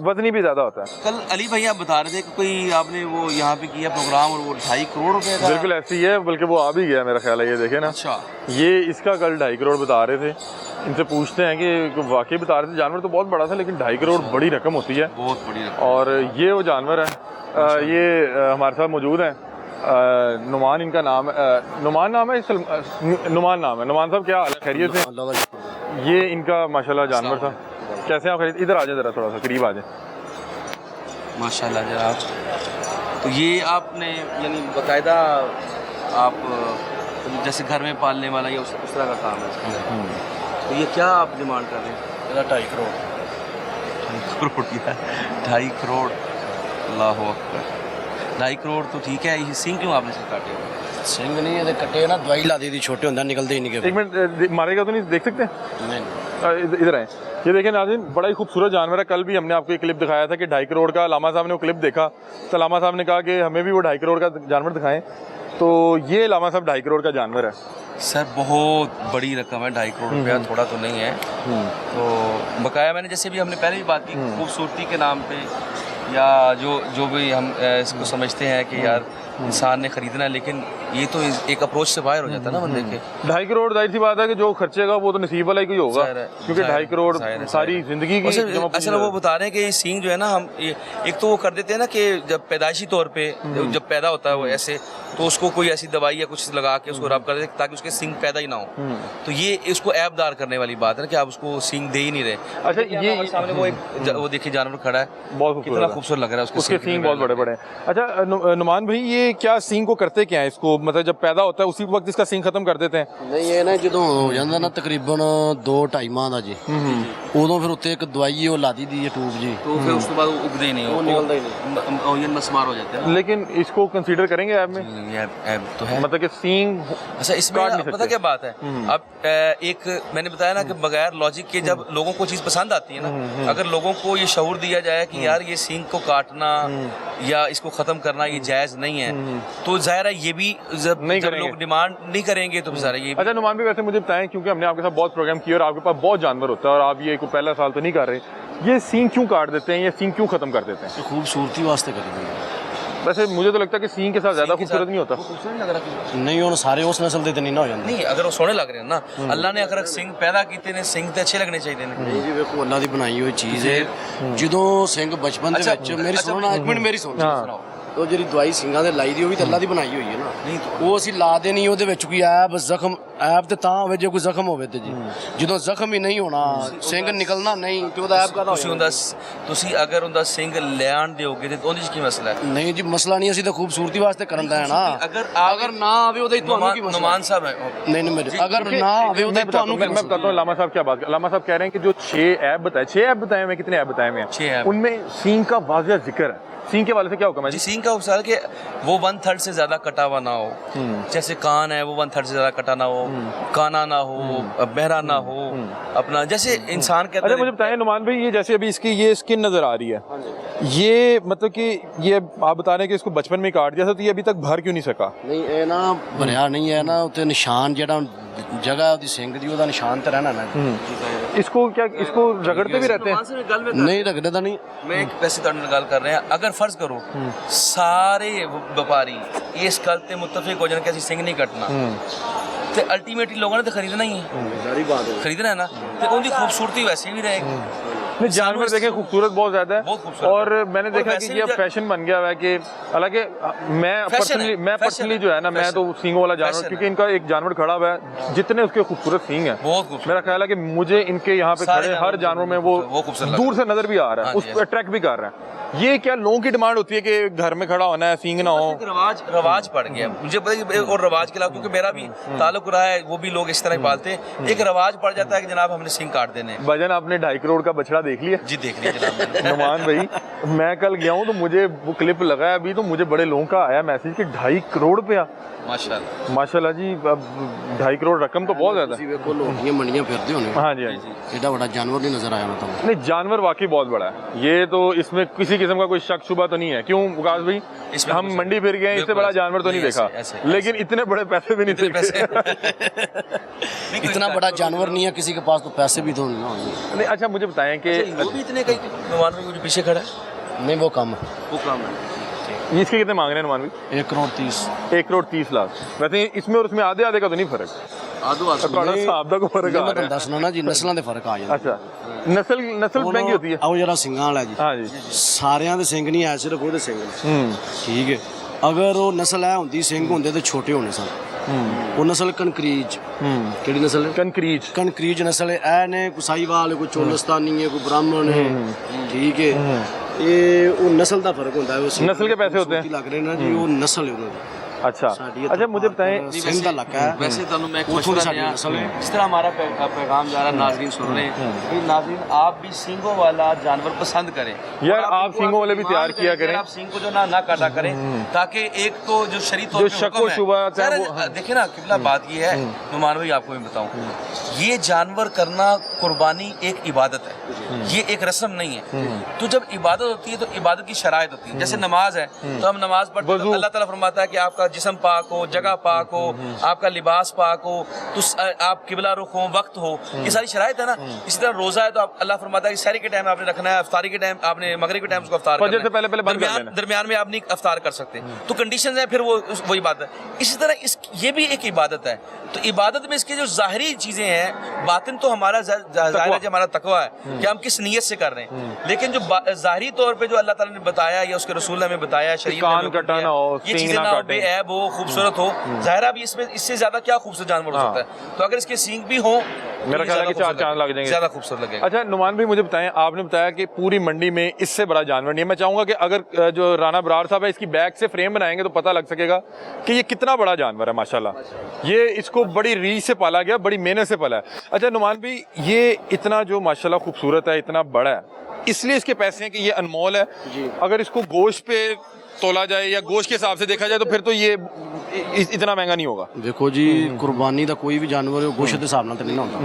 वजनी भी ज़्यादा होता है। कल अली भाई आप बता रहे थे कि कोई आपने वो यहाँ पे किया प्रोग्राम और वो 2.5 करोड़ रुपए का। बिल्कुल ऐसी ही है, बल्कि वो आ भी गया मेरा ख्याल है, ये देखे ना। अच्छा, ये इसका कल 2.5 करोड़ बता रहे थे, इनसे पूछते हैं कि वाकई बता रहे थे जानवर तो बहुत बड़ा था, लेकिन 2.5 करोड़ बड़ी रकम होती है, बहुत बड़ी रकम। और ये वो जानवर है। ये हमारे साथ मौजूद हैं, नुमान इनका नाम है, नुमान नाम है, नुमान नाम है। नुमान साहब क्या हाल है, खैरियत से? ये इनका माशाल्लाह जानवर था, कैसे आप खरीद? इधर आ जाए, ज़रा थोड़ा सा करीब आ जाए। माशाल्लाह जनाब, तो ये आपने यानी बाकायदा आप जैसे घर में पालने वाला या उस तरह का काम है, तो ये क्या आप डिमांड कर रहे हैं? 2.5 करोड़। 2.5 करोड़, अल्लाह अकबर। 2.5 करोड़ तो ठीक है, ये सिंह क्यों आपने से काटे? सिंह नहीं है कट्टे ना, दवाई ला दी थी, छोटे होंगे निकलते ही नहीं के। एक मिनट, मारेगा तो नहीं, देख सकते? नहीं। इधर आए, ये देखें नाज़रीन, बड़ा ही खूबसूरत जानवर है। कल भी हमने आपको एक क्लिप दिखाया था कि 2.5 करोड़ का, लामा साहब ने वो क्लिप देखा तो लामा साहब ने कहा कि हमें भी वो 2.5 करोड़ का जानवर दिखाएं, तो ये लामा साहब 2.5 करोड़ का जानवर है। सर बहुत बड़ी रकम है, 2.5 करोड़ रुपया थोड़ा तो नहीं है। तो बकाया मैंने जैसे भी हमने पहले भी बात की, खूबसूरती के नाम पे या जो भी हम इसको समझते हैं कि यार इंसान ने खरीदना है, लेकिन ये तो एक अप्रोच से बाहर हो जाता है ना बंदे के। 2.5 करोड़ जाहिर सी बात है कि जो खर्चेगा वो तो नसीब वाला ही कोई होगा, क्योंकि 2.5 करोड़ सारी जिंदगी की जमा पूंजी असल वो बता रहे हैं कि ये सींग जो है ना, हम एक तो वो कर देते हैं ना कि जब पैदाइशी तौर पे जब पैदा होता है वो ऐसे, तो उसको कोई ऐसी दवाई या कुछ लगा के उसको रब कर देते ताकि उसके सींग पैदा ही ना हो। तो ये इसको ऐबदार करने वाली बात है ना कि आप उसको सींग दे ही नहीं रहे। अच्छा, ये सामने वो देखिए जानवर खड़ा है, बहुत कितना खूबसूरत लग रहा है, उसके सींग बहुत बड़े बड़े हैं। अच्छा नुमान भाई, ये क्या सींग को करते क्या है इसको, मतलब जब पैदा होता है उसी वक्त इसका सींग खत्म कर देते हैं? नहीं, ये ना ਜਦੋਂ ਹੋ ਜਾਂਦਾ ਨਾ ਤਕਰੀਬਨ 2-2.5 ਮਾਹ ਦਾ ਜੀ, ਉਦੋਂ ਫਿਰ ਉੱਤੇ ਇੱਕ ਦਵਾਈ ਉਹ ਲਾ ਦੀ ਹੈ ਟੂਬ ਜੀ, तो फिर उसके बाद वो उगते ही नहीं, ਉਹ ਨਿਕਲਦਾ ਹੀ ਨਹੀਂ। वो ये मस्मार हो जाते हैं। लेकिन इसको कंसीडर करेंगे ऐप में, ये ऐब तो है, मतलब कि सींग अच्छा इसमें काट नहीं पता सकते। क्या बात है, अब एक मैंने बताया ना कि बगैर लॉजिक के जब लोगों को चीज़ पसंद आती है ना, अगर लोगों को ये शऊर दिया जाए कि यार ये सींग को काटना या इसको ख़त्म करना ये जायज़ नहीं है, तो ज़ाहिर है ये भी जब लोग डिमांड नहीं करेंगे तो ज़ाहिर ये भी। अच्छा नुमान भी वैसे मुझे बताएं, क्योंकि हमने आपके साथ बहुत प्रोग्राम किए और आपके पास बहुत जानवर होता है और आप ये कोई पहला साल तो नहीं कर रहे, ये सींग क्यों काट देते हैं, ये सींग क्यों खत्म कर देते हैं? खूबसूरती वास्ते करी दी। वैसे मुझे तो लगता है कि सींग के साथ ज़्यादा खूबसूरत नहीं होता। खूबसूरत लग रहा है नहीं, ਹੁਣ ਸਾਰੇ ਉਸ ਨਸਲ ਦੇ ਤੇ ਨਹੀਂ ਨਾ ਹੋ ਜਾਂਦੇ। नहीं, अगर वो सोने लग रहे हैं ना, अल्लाह ने अगर सिंह पैदा किए ने, सिंह तो अच्छे लगने चाहिए ने। ਨਹੀਂ ਜੀ, ਵੇਖੋ ਅੱਲਾ ਦੀ ਬਣਾਈ ਹੋਈ ਚੀਜ਼ ਹੈ। ਜਦੋਂ ਸਿੰਘ ਬਚਪਨ ਦੇ ਵਿੱਚ ਮੇਰੀ ਸੁਣਨਾ, ਇੱਕ ਮਿੰਟ ਮੇਰੀ ਸੁਣੋ, ਉਹ ਜਿਹੜੀ ਦਵਾਈ ਸਿੰਘਾਂ ਦੇ ਲਾਈ ਦੀ ਉਹ ਵੀ ਤਾਂ ਅੱਲਾ ਦੀ ਬਣਾਈ ਹੋਈ ਹੈ ਨਾ, ਨਹੀਂ ਉਹ ਅਸੀਂ ਲਾ ਦੇ ਨਹੀਂ, ਉਹਦੇ ਵਿੱਚ ਕੋਈ ਐਬ ਜ਼ਖਮ, ਐਬ ਤੇ ਤਾਂ ਹੋਵੇ ਜੇ ਕੋਈ ਜ਼ਖਮ ਹੋਵੇ ਤੇ ਜੀ, ਜਦੋਂ ਜ਼ਖਮ ਹੀ ਨਹੀਂ ਹੋਣਾ, ਸਿੰਘ ਨਿਕਲਣਾ ਨਹੀਂ ਤੇ ਉਹਦਾ ਐਬ ਕਾਹਦਾ ਹੋਏਗਾ? ਤੁਸੀਂ ਅਗਰ ਉਹਦਾ ਸਿੰਘ ਲੈਣ ਦਿਓਗੇ ਤੇ ਉਹਦੇ 'ਚ ਕੀ ਮਸਲਾ ਹੈ? ਨਹੀਂ ਜੀ, ਮਸਲਾ ਨਹੀਂ, ਅਸੀਂ ਤਾਂ ਖੂਬਸੂਰਤੀ ਵਾਸਤੇ ਕਰਨ ਦਾ ਹੈ ਨਾ। ਅਗਰ ਨਾ ਆਵੇ ਉਹਦੇ ਤੁਹਾਨੂੰ ਕੀ ਮਸਲਾ? नुमान साहब है, नहीं नहीं, मेरे अगर ना आवे ਉਹਦੇ ਤੁਹਾਨੂੰ मैं बताता हूँ लामा साहब क्या बात कर, लामा साहब कह रहे हैं कि जो 6 ऐप बताए, 6 ऐप बताए हुए हैं, कितने ऐप बताए हुए हैं? 6 ऐप। उनमें सींग का वाज़िह जिक्र है सींग के वाले से क्या हुक्म है जी जी? सींग का उपचार कि वो 1/3 से ज्यादा कटा हुआ ना हो, जैसे कान है वो 1/3 से ज्यादा कटा ना हो, काना ना हो, बहरा ना हो, अपना जैसे इंसान के अच्छा मुझे बताएं नुमान भाई, ये जैसे अभी इसकी ये स्किन नजर आ रही है, ये मतलब कि ये आप बता रहे हैं कि इसको बचपन में ही काट दिया था, तो ये अभी तक भर क्यों नहीं सका? ਨਹੀਂ ਇਹ ਨਾ ਭਰਿਆ ਨਹੀਂ ਹੈ ਨਾ, ਉੱਤੇ ਨਿਸ਼ਾਨ ਜਿਹੜਾ ਜਗ੍ਹਾ ਉਹਦੀ ਸਿੰਘ ਦੀ ਉਹਦਾ ਨਿਸ਼ਾਨ ਤੇ ਰਹਿਣਾ ਨਾ। इसको क्या इसको रगड़ते भी रहते हैं? ਨਹੀਂ ਰਗੜੇ ਦਾ ਨਹੀਂ। मैं एक वैसे तो गल कर रहे हैं, अगर फर्ज करो सारे व्यापारी इस गल ते मुत्तफिक हो जाने कि असं सिंह नहीं कटना, तो अल्टीमेटली लोगों ने तो खरीदना ही है, ਸਾਰੀ ਬਾਤ ਹੈ। खरीदना है ना, तो उनकी खूबसूरती वैसे भी रहेगी। नहीं, जानवर देखें खूबसूरत बहुत ज्यादा है, बहुत खूबसूरत और है। मैंने और देखा वैसे कि भी ये फैशन बन गया हुआ है कि हालांकि मैं फैशन है, पर्सनली फैशन है, जो है ना, मैं फैशन तो सींगों वाला जानवर, फैशन क्योंकि इनका एक जानवर खड़ा हुआ है, जितने उसके खूबसूरत सींग हैं, बहुत खूबसूरत। मेरा ख्याल है कि मुझे इनके यहाँ पे सारे खड़े हर जानवर में वो खूबसूरत लग दूर से नजर भी आ रहा है, हाँ जी, उसको अट्रैक्ट भी कर रहा है। ये क्या लोगों की डिमांड होती है कि घर में खड़ा होना है, सींग ना हो? एक रवाज पड़ गया मुझे पता है, और रवाज के अलावा क्योंकि मेरा भी ताल्लुक रहा है, वो भी लोग इस तरह ही पालते हैं, एक रवाज पड़ जाता है कि जनाब हमने सिंग काट देने हैं। भजन आपने 2.5 करोड़ का बछड़ा देख लिया? जी देख लीजिए जनाब। नुमान भाई, मैं कल गया हूँ तो मुझे वो क्लिप लगा है अभी, तो मुझे बड़े लोगों का आया मैसेज कि 2.5 करोड़ रुपया। माशाल्लाह माशाल्लाह जी, अब 2.5 करोड़ रकम तो बहुत ज्यादा ਤੁਸੀਂ है। ਵੇਖੋ ਲੋਕੀਆਂ ਮੰਡੀਆਂ ਫਿਰਦੇ ਹੋਣੇ, हाँ जी, हाँ जी। ਐਡਾ ਵੱਡਾ ਜਾਨਵਰ ਨਹੀਂ ਨਜ਼ਰ ਆਇਆ ਤੁਹਾਨੂੰ। नहीं, जानवर वाकई बहुत बड़ा है, ये तो इसमें किसी किस्म का कोई शक शुबा तो नहीं है। क्यों विकास भाई, इसमें हम बिल्कुल मंडी फिर गए, इससे बिल्कुल बड़ा ऐसे। जानवर तो नहीं नहीं, देखा, ऐसे, ऐसे, लेकिन इतने बड़े पैसे भी नहीं इतने पैसे थे। इतना बड़ा जानवर नहीं है किसी के पास, तो पैसे भी तो नहीं होंगे। नहीं, अच्छा मुझे बताएं कि वो भी इतने कई नुमान में जो पीछे खड़ा है नहीं वो कम है। वो काम है। इसके कितने मांग रहे हैं नुमान भाई? 1 करोड़ 30। 1 करोड़ 30 लाख। वैसे इसमें और उसमें आधे आधे का तो नहीं फर्क? आदो आदो ਤੁਹਾਡਾ ਹਿਸਾਬ ਦਾ ਕੋਈ ਫਰਕ ਆ ਮੈਂ ਰਿਹਾ? ਤੁਹਾਨੂੰ ਦੱਸਣਾ ਨਾ ਜੀ, ਨਸਲਾਂ ਦੇ ਫਰਕ ਆ ਜਾਂਦੇ। अच्छा, नस्ल महंगी होती है? ਆਓ ਜਿਹੜਾ ਸਿੰਘਾਂ ਵਾਲਾ ਜੀ, हाँ जी। ਸਾਰਿਆਂ ਦੇ ਸਿੰਘ ਨਹੀਂ ਐ, ਸਿਰਫ ਉਹਦੇ ਸਿੰਘ ਨੇ। ਠੀਕ ਹੈ, ਅਗਰ ਉਹ ਨਸਲ ਐ ਹੁੰਦੀ, ਸਿੰਘ ਹੁੰਦੇ ਤੇ ਛੋਟੇ ਹੋਣੇ ਸਨ। ਉਹ ਨਸਲ ਕਨਕਰੀਜ, ਕਿਹੜੀ ਨਸਲ ਹੈ? कंक्रीज। ਕਨਕਰੀਜ ਨਸਲ ਹੈ। ਐ ਨੇ ਕੋਈ ਸਾਈਵਾਲ, ਕੋਈ ਚੋਲਸਤਾਨੀ ਹੈ, ਕੋਈ ਬ੍ਰਾਹਮਣ ਹੈ। ਠੀਕ ਹੈ, ਇਹ ਉਹ ਨਸਲ ਦਾ ਫਰਕ ਹੁੰਦਾ ਹੈ। ਉਹ ਸਿੰਘ नस्ल के पैसे होते हैं? ਲੱਗ ਰਹੇ ਨਾ ਜੀ, ਉਹ ਨਸਲ ਹੈ ਉਹਨਾਂ ਦੀ। अच्छा, ਸਾਡੀ अच्छा मुझे बताएं, ਸਿੰਘ ਦਾ ਇਲਾਕਾ ਹੈ। वैसे तो मैं वो थोड़ी सारी नस्ल है। जिस तरह हमारा पैगाम जा रहा है, नाज़रीन सुन रहे हैं, कि नाज़रीन आप भी सींगों वाला जानवर पसंद करें यार, और आप इनको सींगों वाले भी ईमान तैयार किया करें। आप सींग को जो ना काटा करें, ताकि एक तो जो शरीय तौर जो पे शक हुक्म व शुबहत है ज़ाहिर वो- हाँ। देखिए ना किबला बात ये है नुमान भाई, आपको मैं बताऊं, ये जानवर करना कुर्बानी एक इबादत है, ये एक रस्म नहीं है। तो जब इबादत होती है तो इबादत की शराइत होती है, जैसे नमाज है तो हम नमाज पढ़ते हैं तो अल्लाह ताला फरमाता है कि आपका जिस्म पाक हो, जगह पाक हो, आपका लिबास पाक हो, तो आप किबला रुख हो, वक्त हो, ये सारी शराइत है ना। इसी तरह रोजा है तो अल्लाह फरमाता है कि सहरी के टाइम आपने रखना है, अफ्तारी के टाइम आपने, मगरिब के टाइम उसको अफ्तार फजर करना से है। पहले बंद कर लेना। दरमियान में आप नहीं अफ्तार कर सकते, तो कंडीशंस हैं, फिर वो वही बात है। इसी तरह ये भी एक इबादत है, तो इबादत में इसकी जो ज़ाहिरी चीज़ें हैं, बातिन तो हमारा ज़ाहिर है जो हमारा तकवा है कि हम किस नीयत से कर रहे हैं, लेकिन जो ज़ाहिरी तौर पे जो अल्लाह ताला ने बताया या उसके रसूल ने हमें बताया, शरीयत कान ने हमें कटा दिया, ना हो, ये सींग चीज़ें ना ना हो, काटे। बेऐब हो, खूबसूरत हो, ज़ाहिर अब इसमें इससे ज़्यादा क्या खूबसूरत जानवर हो सकता है। तो अगर इसके सींग भी हो, मेरा ख्याल है कि 4 चांद लग जाएंगे, ज़्यादा खूबसूरत लगेगा। अच्छा नुमान भाई, मुझे बताएं, आपने बताया कि पूरी मंडी में इससे बड़ा जानवर नहीं है। मैं चाहूंगा कि अगर जो राना बरार साहब है, इसकी बैक से फ्रेम बनाएंगे तो पता लग सकेगा कि ये कितना बड़ा जानवर है। माशाल्लाह, ये इसको बड़ी रीझ से पाला गया, बड़ी मेहनत से पाला है। अच्छा नुमान भाई, ये इतना जो माशाल्लाह खूबसूरत है, इतना बड़ा है, इसलिए इसके पैसे हैं कि ये अनमोल है। अगर इसको गोश्त पे तोला जाए या गोश्त के हिसाब से देखा जाए तो फिर तो ये इतना महंगा नहीं होगा। ਦੇਖੋ ਜੀ, ਕੁਰਬਾਨੀ ਦਾ ਕੋਈ ਵੀ ਜਾਨਵਰ ਉਹ ਗੋਸ਼ਤ ਦੇ ਹਿਸਾਬ ਨਾਲ ਤਾਂ ਨਹੀਂ ਨਾ ਹੁੰਦਾ,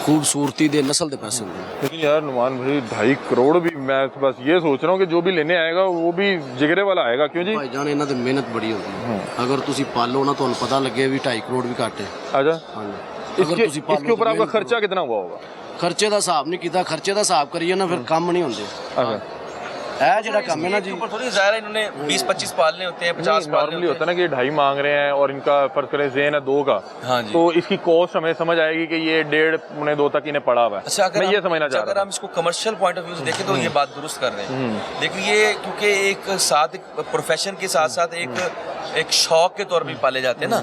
ਖੂਬਸੂਰਤੀ ਦੇ ਨਸਲ ਦੇ ਪੈਸੇ ਹੁੰਦੇ ਨੇ। लेकिन यार नुमान भाई, 2.5 करोड़ भी, मैं बस ये सोच रहा हूँ कि जो भी लेने आएगा वो भी जिगरे वाला आएगा। क्यों जी? ਭਾਈ ਜਾਨ, ਇਹਨਾਂ ਦੀ ਮਿਹਨਤ ਬੜੀ ਹੁੰਦੀ ਹੈ। ਅਗਰ ਤੁਸੀਂ ਪਾਲੋ ਨਾ, ਤੁਹਾਨੂੰ ਪਤਾ ਲੱਗੇ ਵੀ 2.5 ਕਰੋੜ ਵੀ ਘੱਟ ਹੈ। अच्छा, ਹਾਂਜੀ, इसके ऊपर आपका खर्चा कितना हुआ होगा? ਖਰਚੇ ਦਾ ਹਿਸਾਬ ਨਹੀਂ ਕੀਤਾ, ਖਰਚੇ ਦਾ ਹਿਸਾਬ ਕਰੀਏ ਨਾ ਫਿਰ ਕੰਮ ਨਹੀਂ ਹੁੰਦੇ। अच्छा, ਇਹ ਜਿਹੜਾ ਕੰਮ ਹੈ ਨਾ ਜੀ, ऊपर थोड़ी ज़ाहिर है इन्होंने 20-25 पालने होते हैं, 50 पालने नॉर्मली होता है ना कि 2.5 मांग रहे हैं और इनका फर्ज करें ज़ेन है 2 का, हाँ जी। तो इसकी कॉस्ट हमें समझ आएगी कि ये 1.5-2 तक इन्हें पड़ा हुआ है। अच्छा, मैं ये समझना चाह अगर रहा हम इसको कमर्शियल पॉइंट ऑफ व्यू से देखें तो ये बात दुरुस्त कर रहे हैं, लेकिन ये क्योंकि एक साथ एक प्रोफेशन के साथ साथ एक शौक के तौर पे पाले जाते हैं ना,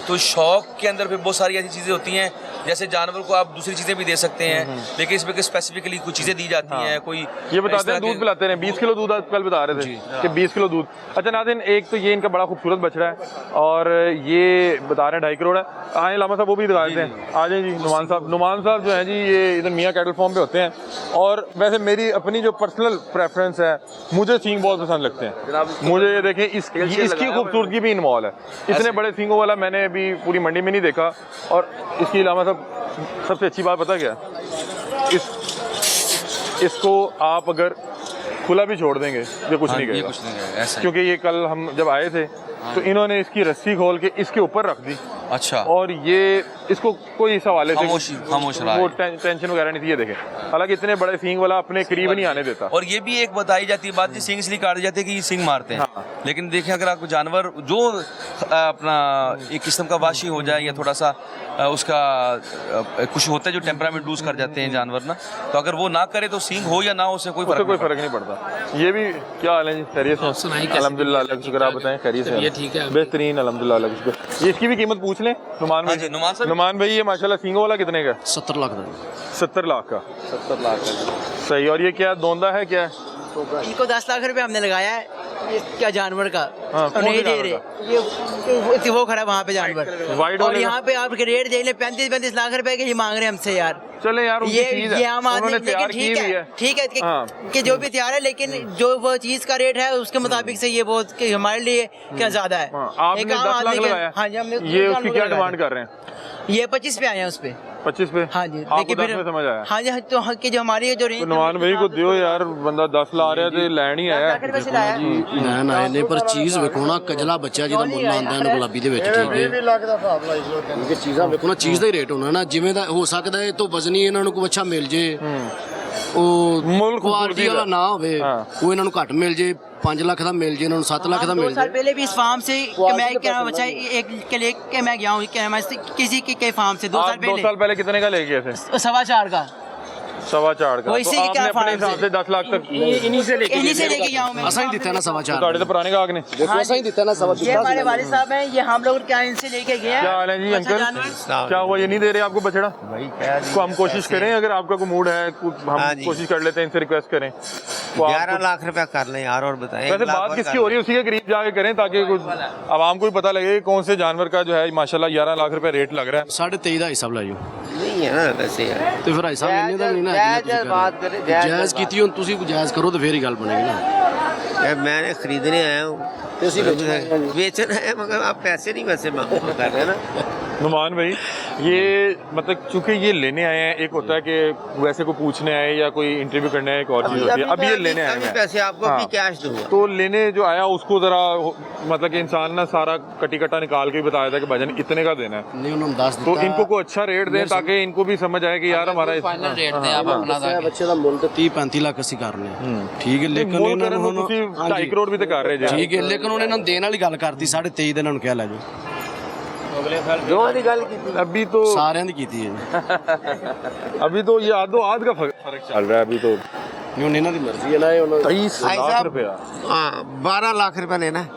तो शौक के अंदर फिर बहुत सारी ऐसी चीज़ें होती हैं जैसे जानवर को आप दूसरी चीज़ें भी दे सकते हैं, लेकिन इसमें स्पेसिफिकली कुछ चीज़ें दी जाती हैं। कोई ये बताते हैं दूध पिलाते हैं, 20 किलो दूध आप कल बता रहे थे कि 20 किलो दूध। अच्छा नाज़रीन, एक तो ये इनका बड़ा खूबसूरत बछड़ा है और ये बता रहे हैं 2.5 करोड़ है। आए लामा साहब वो भी दिखा देते हैं, आ जाए जी। नुमान साहब जो हैं जी, ये इधर मियाँ कैटल फार्म पे होते हैं और वैसे मेरी अपनी जो पर्सनल प्रेफरेंस है, मुझे सींग बहुत पसंद लगते हैं। मुझे ये देखें इसकी खूबसूरती भी इनवॉल्व है। इतने बड़े सींगों वाला मैंने अभी पूरी मंडी में नहीं देखा। और इसकी लामा साहब सबसे अच्छी बात पता क्या, इसको आप अगर खुला भी छोड़ देंगे ये कुछ नहीं करेगा, क्योंकि ये कल हम जब आए थे तो इन्होंने इसकी रस्सी खोल के इसके ऊपर रख दी। अच्छा। और ये इसको कोई इस हवाले से खामोश रहा वो है। टेंशन वगैरह नहीं थी। ये देखें, हालांकि इतने बड़े सींग वाला अपने करीब नहीं आने देता। और ये भी एक बताई जाती है बात, सींग इसलिए काटी जाती है कि ये सींग मारते हैं। हाँ। लेकिन देखें, अगर आपको जानवर जो अपना एक किस्म का वाशी हो जाए या थोड़ा सा उसका कुछ होता है जो टेम्परामेंट लूज कर जाते हैं जानवर ना, तो अगर वो ना करे तो सींग हो या ना हो उससे कोई फर्क नहीं पड़ता। ये भी क्या हाल है जी? खैरियत से? अल्हम्दुलिल्लाह, अल्लाह का शुक्र। आप बताएं, खैरियत से? ये ठीक है, बेहतरीन, अल्हम्दुलिल्लाह, अल्लाह का शुक्र। ये इसकी भी कीमत पूछ लें नुमान भाई। नुमान भाई, ये माशाल्लाह सींगों वाला कितने का? 70 लाख का। 70 लाख का। 70 लाख का, सही। और ये क्या दोंदा है, क्या है? इनको 10 लाख रुपए हमने लगाया है, ये क्या जानवर का। हाँ, और नहीं दे रहे, ये वो खड़ा है वहाँ पे जानवर। वाइड और यहाँ पे आपके रेट देख ले 35 लाख रुपए के, ये मांग रहे हैं हमसे यार। चले यार, उनकी चीज़ है, ये आम आदमी, उन्होंने तैयार लेकिन की हुई है। ठीक है कि जो भी तैयार है, लेकिन जो वो चीज का रेट है उसके मुताबिक से ये बहुत कि हमारे लिए क्या ज्यादा है। आपने 10 लाख लगाया? हाँ जी, हमने। ये उसकी क्या डिमांड कर रहे हैं? ये 25 पे आए हैं उस पे। 25 पे? हाँ जी, लेकिन फिर समझ आया। हाँ जी, तो कि जो हमारी जो रेंज, नुमान भाई को दियो यार, बंदा 10 ला रहा है ਲੈਣ ਹੀ ਆਇਆ ਲੈਣ ਆਏ ਨੇ, ਪਰ ਚੀਜ਼ ਵੇਖੋ ਨਾ, ਕਜਲਾ ਬੱਚਾ ਜਿਹਦਾ ਮੁੱਲ ਆਉਂਦਾ ਇਹਨੂੰ ਗੁਲਾਬੀ ਦੇ ਵਿੱਚ, ਠੀਕ ਹੈ। 20 ਲੱਖ ਦਾ ਹਿਸਾਬ ਲਾਈ ਕਿਉਂਕਿ ਚੀਜ਼ਾਂ ਵੇਖੋ ਨਾ, ਚੀਜ਼ ਦਾ ਹੀ ਰੇਟ ਹੋਣਾ ਨਾ, ਜਿਵੇਂ ਦਾ ਹੋ ਸਕਦਾ ਇਹ ਤੋਂ ਵਜ਼ਨੀ ਇਹਨਾਂ ਨੂੰ ਕੋਈ ਅੱਛਾ ਮਿਲ ਜੇ, ਉਹ ਮੁੱਲ ਕੁਆਲਿਟੀ ਵਾਲਾ ਨਾ ਹੋਵੇ, ਉਹ ਇਹਨਾਂ ਨੂੰ ਘੱਟ ਮਿਲ ਜੇ, 5 लाख का मिल जाए, इन्होंने 7 लाख का मिल 2 साल पहले भी इस फार्म से मैं क्या बच्चा एक के लिए कि मैं गया हूँ किसी के फार्म से 2 साल पहले कितने का ले गए थे? 4.25 का। 4.25 का। वैसे तो ही क्या आपने अपने हिसाब से 10 लाख तक इन्हीं से लेके गया हूँ मैं। असा ही दिता ना 4.25। ਤੁਹਾਡੇ तो पुराने का आग ने देखो असा ही दिता ना 4.25। ये हमारे वालिद साहब हैं, ये हम लोग क्या इनसे लेके गए हैं। क्या हाल है जी अंकल? क्या हुआ, ये नहीं दे रहे आपको बछड़ा? तो हम कोशिश करें, अगर आपका कोई मूड है, हम कोशिश कर लेते हैं, इनसे रिक्वेस्ट करें। 11 लाख रुपया कर लें यार, और बताएं। वैसे बात किसकी हो रही है, उसी के करीब जाके करें ताकि कुछ आवाम को भी पता लगे कौन से जानवर का जो है माशाल्लाह 11 लाख रुपए रेट लग रहा है। 23.5 ਦਾ ਹਿਸਾਬ ਲਾਇਓ नहीं है ना वैसे यार। ਤੇ ਫਿਰ ਹਿਸਾਬ ਇੰਨੇ ਦਾ ਨਹੀਂ ਨਾ, बात करें, ਜਾਇਜ਼ ਕੀਤੀ ਹੁਣ ਤੁਸੀਂ, ਜਾਇਜ਼ ਕਰੋ ਤੇ ਫੇਰ ਹੀ ਗੱਲ ਬਣੇਗੀ ਨਾ। यार मैंने खरीदने आया हूँ, बेचना है, मगर आप पैसे नहीं वैसे मांग कर रहे हैं ना। नुमान भाई, ये मतलब चूंकि ये लेने आए हैं, एक होता है कि वैसे को पूछने आए या कोई इंटरव्यू करने आए, एक और चीज़ होती है। अब ये लेने आए हैं, पैसे आपको हाँ, भी कैश दूंगा। तो लेने जो आया उसको ज़रा मतलब कि इंसान ना सारा कटी कटा निकाल के बताया था कि भाईजान इतने का देना है, नहीं उन्होंने 10 तो ਦਿੱਤਾ। इनको कोई अच्छा रेट दें ताकि इनको भी समझ आए कि यार हमारा फाइनल रेट दे आप अपना दा ਬੱਚੇ ਦਾ ਮੁੱਲ ਤੇ 30-35 ਲੱਖ ਅਸੀਂ ਕਰਨੇ, ਠੀਕ ਹੈ। ਲੇਕਿਨ मोल ਇਹਨਾਂ करें ਨੂੰ तो ਹੁਣ 2.5 ਕਰੋੜ भी तो कर रहे जी। ਠੀਕ ਹੈ, ਲੇਕਿਨ ਹੁਣ ਇਹਨਾਂ ਨੂੰ ਦੇਣ ਵਾਲੀ ਗੱਲ ਕਰਤੀ 23.5 ਦੇ, ਇਹਨਾਂ ਨੂੰ ਕਿਹਾ ਲੈ ਜਾਓ। अभी तो ਸਾਰਿਆਂ ਦੀ ਕੀਤੀ ਹੈ अभी तो ये आधो आध का फर्क चल रहा है अभी तो। ਜੀ। ਹੁਣ ਇਹਨਾਂ ਦੀ ਮਰਜ਼ੀ ਹੈ ਨਾ, ਇਹ ਉਹਨਾਂ 23 भाई लाख साहब, रुपया। हाँ 12 लाख रुपया लेना है।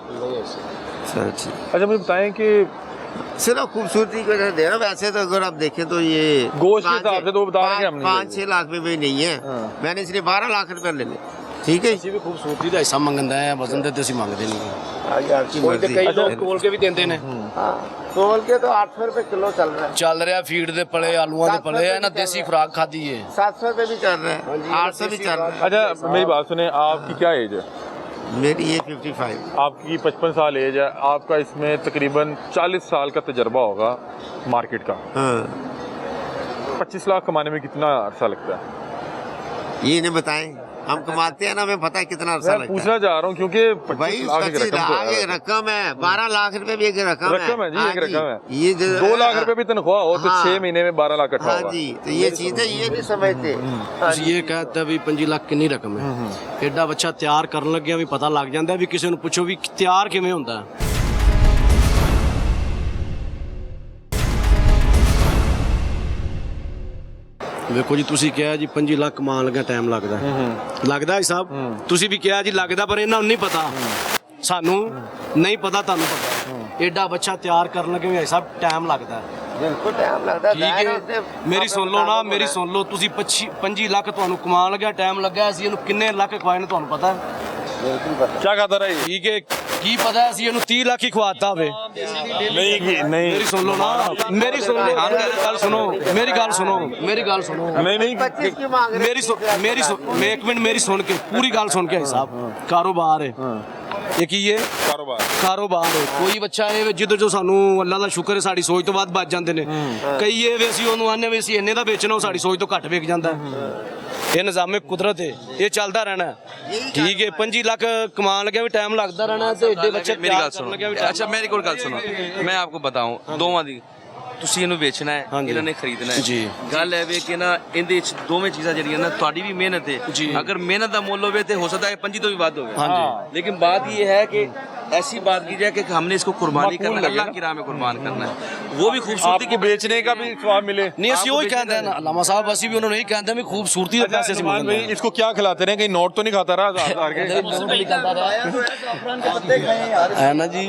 अच्छा मुझे बताएं कि सिर्फ खूबसूरती की वजह से दे रहा, वैसे तो अगर आप देखें तो ये गोश्त के हिसाब से तो बता रहे हैं हमने 5-6 लाख में भी नहीं है। मैंने इसलिए 12 लाख रुपया ले लिया, ठीक है। ਅਸੀਂ ਵੀ ਖੂਬਸੂਰਤੀ ਦਾ ਹਿੱਸਾ ਮੰਗਦਾ ਹੈ, ਵਜ਼ਨ ਦੇ ਤੇ ਅਸੀਂ ਮੰਗਦੇ ਨਹੀਂ। आपकी ਕੋਈ ਤੇ मर्जी। ਕਈ ਲੋਕ ਤੋਲ ਕੇ ਵੀ ਦਿੰਦੇ ਨੇ। तोल के तो 800 रुपए किलो चल रहा है, ਚੱਲ ਰਿਹਾ ਫੀਡ ਦੇ ਪਲੇ, ਆਲੂਆਂ ਦੇ ਪਲੇ, ਇਹਨਾਂ ਦੇਸੀ ਖੁਰਾਕ ਖਾਦੀ ਹੈ। 700 रुपए भी चल रहा है, 800 भी चल रहा है। अच्छा मेरी बात सुने, आपकी क्या एज है? मेरी ये 55। आपकी 55 साल एज है, आपका इसमें तकरीबन 40 साल का तजर्बा होगा मार्केट का। हाँ 25 लाख कमाने में कितना अरसा लगता है? ये नहीं बताएं, हम कमाते हैं ना, हमें पता है कितना अरसा मैं लगता पूछना चाह रहा हूँ क्योंकि भाई 25 लाख की रकम तो आगे है। रकम है, 12 लाख रुपए भी एक रकम रकम है जी, हाँ एक रकम है। ये 2 लाख रुपए भी तनख्वाह हो तो हाँ। 6 महीने में 12 लाख इकट्ठा हाँ होगा। जी, तो ये चीज है, ये भी समझते। ਤੁਸੀਂ ਇਹ ਕਹਤਾ ਵੀ 25 ਲੱਖ ਕਿੰਨੀ ਰਕਮ ਹੈ, ਐਡਾ ਬੱਚਾ ਤਿਆਰ ਕਰਨ ਲੱਗਿਆ ਵੀ ਪਤਾ ਲੱਗ ਜਾਂਦਾ ਵੀ ਕਿਸੇ ਨੂੰ ਪੁੱਛੋ ਵੀ ਤਿਆਰ ਕਿਵੇਂ ਹੁੰਦਾ ਹੈ। ਵੇਖੋ ਜੀ, ਤੁਸੀਂ ਕਿਹਾ ਜੀ 25 ਲੱਖ ਕਮਾਉਣ ਲੱਗਿਆ ਟਾਈਮ ਲੱਗਦਾ, ਲੱਗਦਾ ਹੈ ਸਾਹਿਬ, ਤੁਸੀਂ ਵੀ ਕਿਹਾ ਜੀ ਲੱਗਦਾ, ਪਰ ਇਹਨਾਂ ਨੂੰ ਨਹੀਂ ਪਤਾ, ਸਾਨੂੰ ਨਹੀਂ ਪਤਾ, ਤੁਹਾਨੂੰ ਪਤਾ। ਐਡਾ ਬੱਚਾ ਤਿਆਰ ਕਰਨ ਲੱਗੇ ਵੀ ਸਾਹਿਬ ਟਾਈਮ ਲੱਗਦਾ, ਬਿਲਕੁਲ ਟਾਈਮ ਲੱਗਦਾ ਠੀਕ ਹੈ ਮੇਰੀ ਸੁਣ ਲਓ ਨਾ, ਮੇਰੀ ਸੁਣ ਲਓ, ਤੁਸੀਂ 25 ਲੱਖ ਤੁਹਾਨੂੰ ਕਮਾਉਣ ਲੱਗਿਆ, ਟਾਈਮ ਲੱਗਾ ਸੀ ਇਹਨੂੰ ਕਿੰਨੇ ਲੱਖ ਖਵਾਏ ਨੇ ਤੁਹਾਨੂੰ ਪਤਾ? क्या खाता रहा है? ਠੀਕ ਹੈ, ਕੀ ਪਤਾ ਸੀ ਇਹਨੂੰ 30 ਲੱਖ ਹੀ ਖਵਾਤਾ ਹੋਵੇ। नहीं ਮੇਰੀ ਸੁਣ ਲਓ ਨਾ, ਮੇਰੀ ਸੁਣ ਲਓ, ਗੱਲ ਸੁਣੋ, ਮੇਰੀ ਗੱਲ ਸੁਣੋ, ਮੇਰੀ ਗੱਲ ਸੁਣੋ, नहीं नहीं 25 क्यों मांग रहे ਮੈਂ ਇੱਕ ਮਿੰਟ ਮੇਰੀ ਸੁਣ ਕੇ ਪੂਰੀ ਗੱਲ ਸੁਣ ਕੇ ਸਾਹਿਬ, ਕਾਰੋਬਾਰ ਹੈ ਇਹ ਕੀ ਹੈ? ਕਾਰੋਬਾਰ ਹੈ। ਕੋਈ ਬੱਚਾ ਇਹ ਜਿੱਦੋਂ ਜੋ ਸਾਨੂੰ ਅੱਲਾ ਦਾ ਸ਼ੁਕਰ ਹੈ ਸਾਡੀ ਸੋਚ ਤੋਂ ਬਾਅਦ ਬਚ ਜਾਂਦੇ ਨੇ, ਕਈ ਇਹ ਵੀ ਅਸੀਂ ਉਹਨੂੰ ਆਨੇ ਵੀ ਅਸੀਂ ਇੰਨੇ ਦਾ ਵੇਚਣਾ, ਉਹ ਸਾਡੀ ਸੋਚ ਤੋਂ ਘੱਟ ਵਿਕ ਜਾਂਦਾ। ਇਹ ਨਿਜ਼ਾਮੇ ਕੁਦਰਤ ਹੈ, ਇਹ ਚੱਲਦਾ ਰਹਿਣਾ ਠੀਕ ਹੈ। 25 ਲੱਖ ਕਮਾਉਣ ਲੱਗਿਆ ਵੀ ਟਾਈਮ ਲੱਗਦਾ ਰਹਿਣਾ ਤੇ ਏਡੇ ਬੱਚੇ ਮੇਰੀ ਗੱਲ ਸੁਣੋ, ਅੱਛਾ ਮੇਰੀ ਕੋਲ ਗੱਲ ਸੁਣੋ, ਮੈਂ ਆਪਕੋ ਬਤਾऊं ਦੋਵਾਂ ਦੀ, ਤੁਸੀਂ ਇਹਨੂੰ ਵੇਚਣਾ ਹੈ, ਇਹਨਾਂ ਨੇ ਖਰੀਦਣਾ ਹੈ ਜੀ। ਗੱਲ ਹੈ ਵੇ ਕਿ ਨਾ ਇਹਦੇ ਵਿੱਚ ਦੋਵੇਂ ਚੀਜ਼ਾਂ ਜਿਹੜੀਆਂ ਨਾ ਤੁਹਾਡੀ ਵੀ ਮਿਹਨਤ ਹੈ, ਅਗਰ ਮਿਹਨਤ ਦਾ ਮੁੱਲ ਹੋਵੇ ਤੇ ਹੋ ਸਕਦਾ ਹੈ 25 ਤੋਂ ਵੀ ਵੱਧ ਹੋਵੇ। ਹਾਂਜੀ। लेकिन बात ये है कि ऐसी बात की जाए कि हमने इसको कुर्बानी करना है, अल्लाह की राह में कुर्बान करना है, वो भी खूबसूरती आपको बेचने का भी स्वाब मिले। ਨਹੀਂ ਅਸੀਂ ਉਹੀ ਕਹਿੰਦੇ ਹਾਂ ਅਲਾਮਾ ਸਾਹਿਬ, ਅਸੀਂ ਵੀ ਉਹਨਾਂ ਨੂੰ ਇਹੀ ਕਹਿੰਦੇ ਹਾਂ ਵੀ ਖੂਬਸੂਰਤੀ ਦੇ ਪੈਸੇ ਅਸੀਂ नुमान ਮੰਗਦੇ भाई इसको क्या खिलाते रहे, कहीं नोट तो नहीं खाता रहा हजार के? ਹੈ ਨਾ ਜੀ।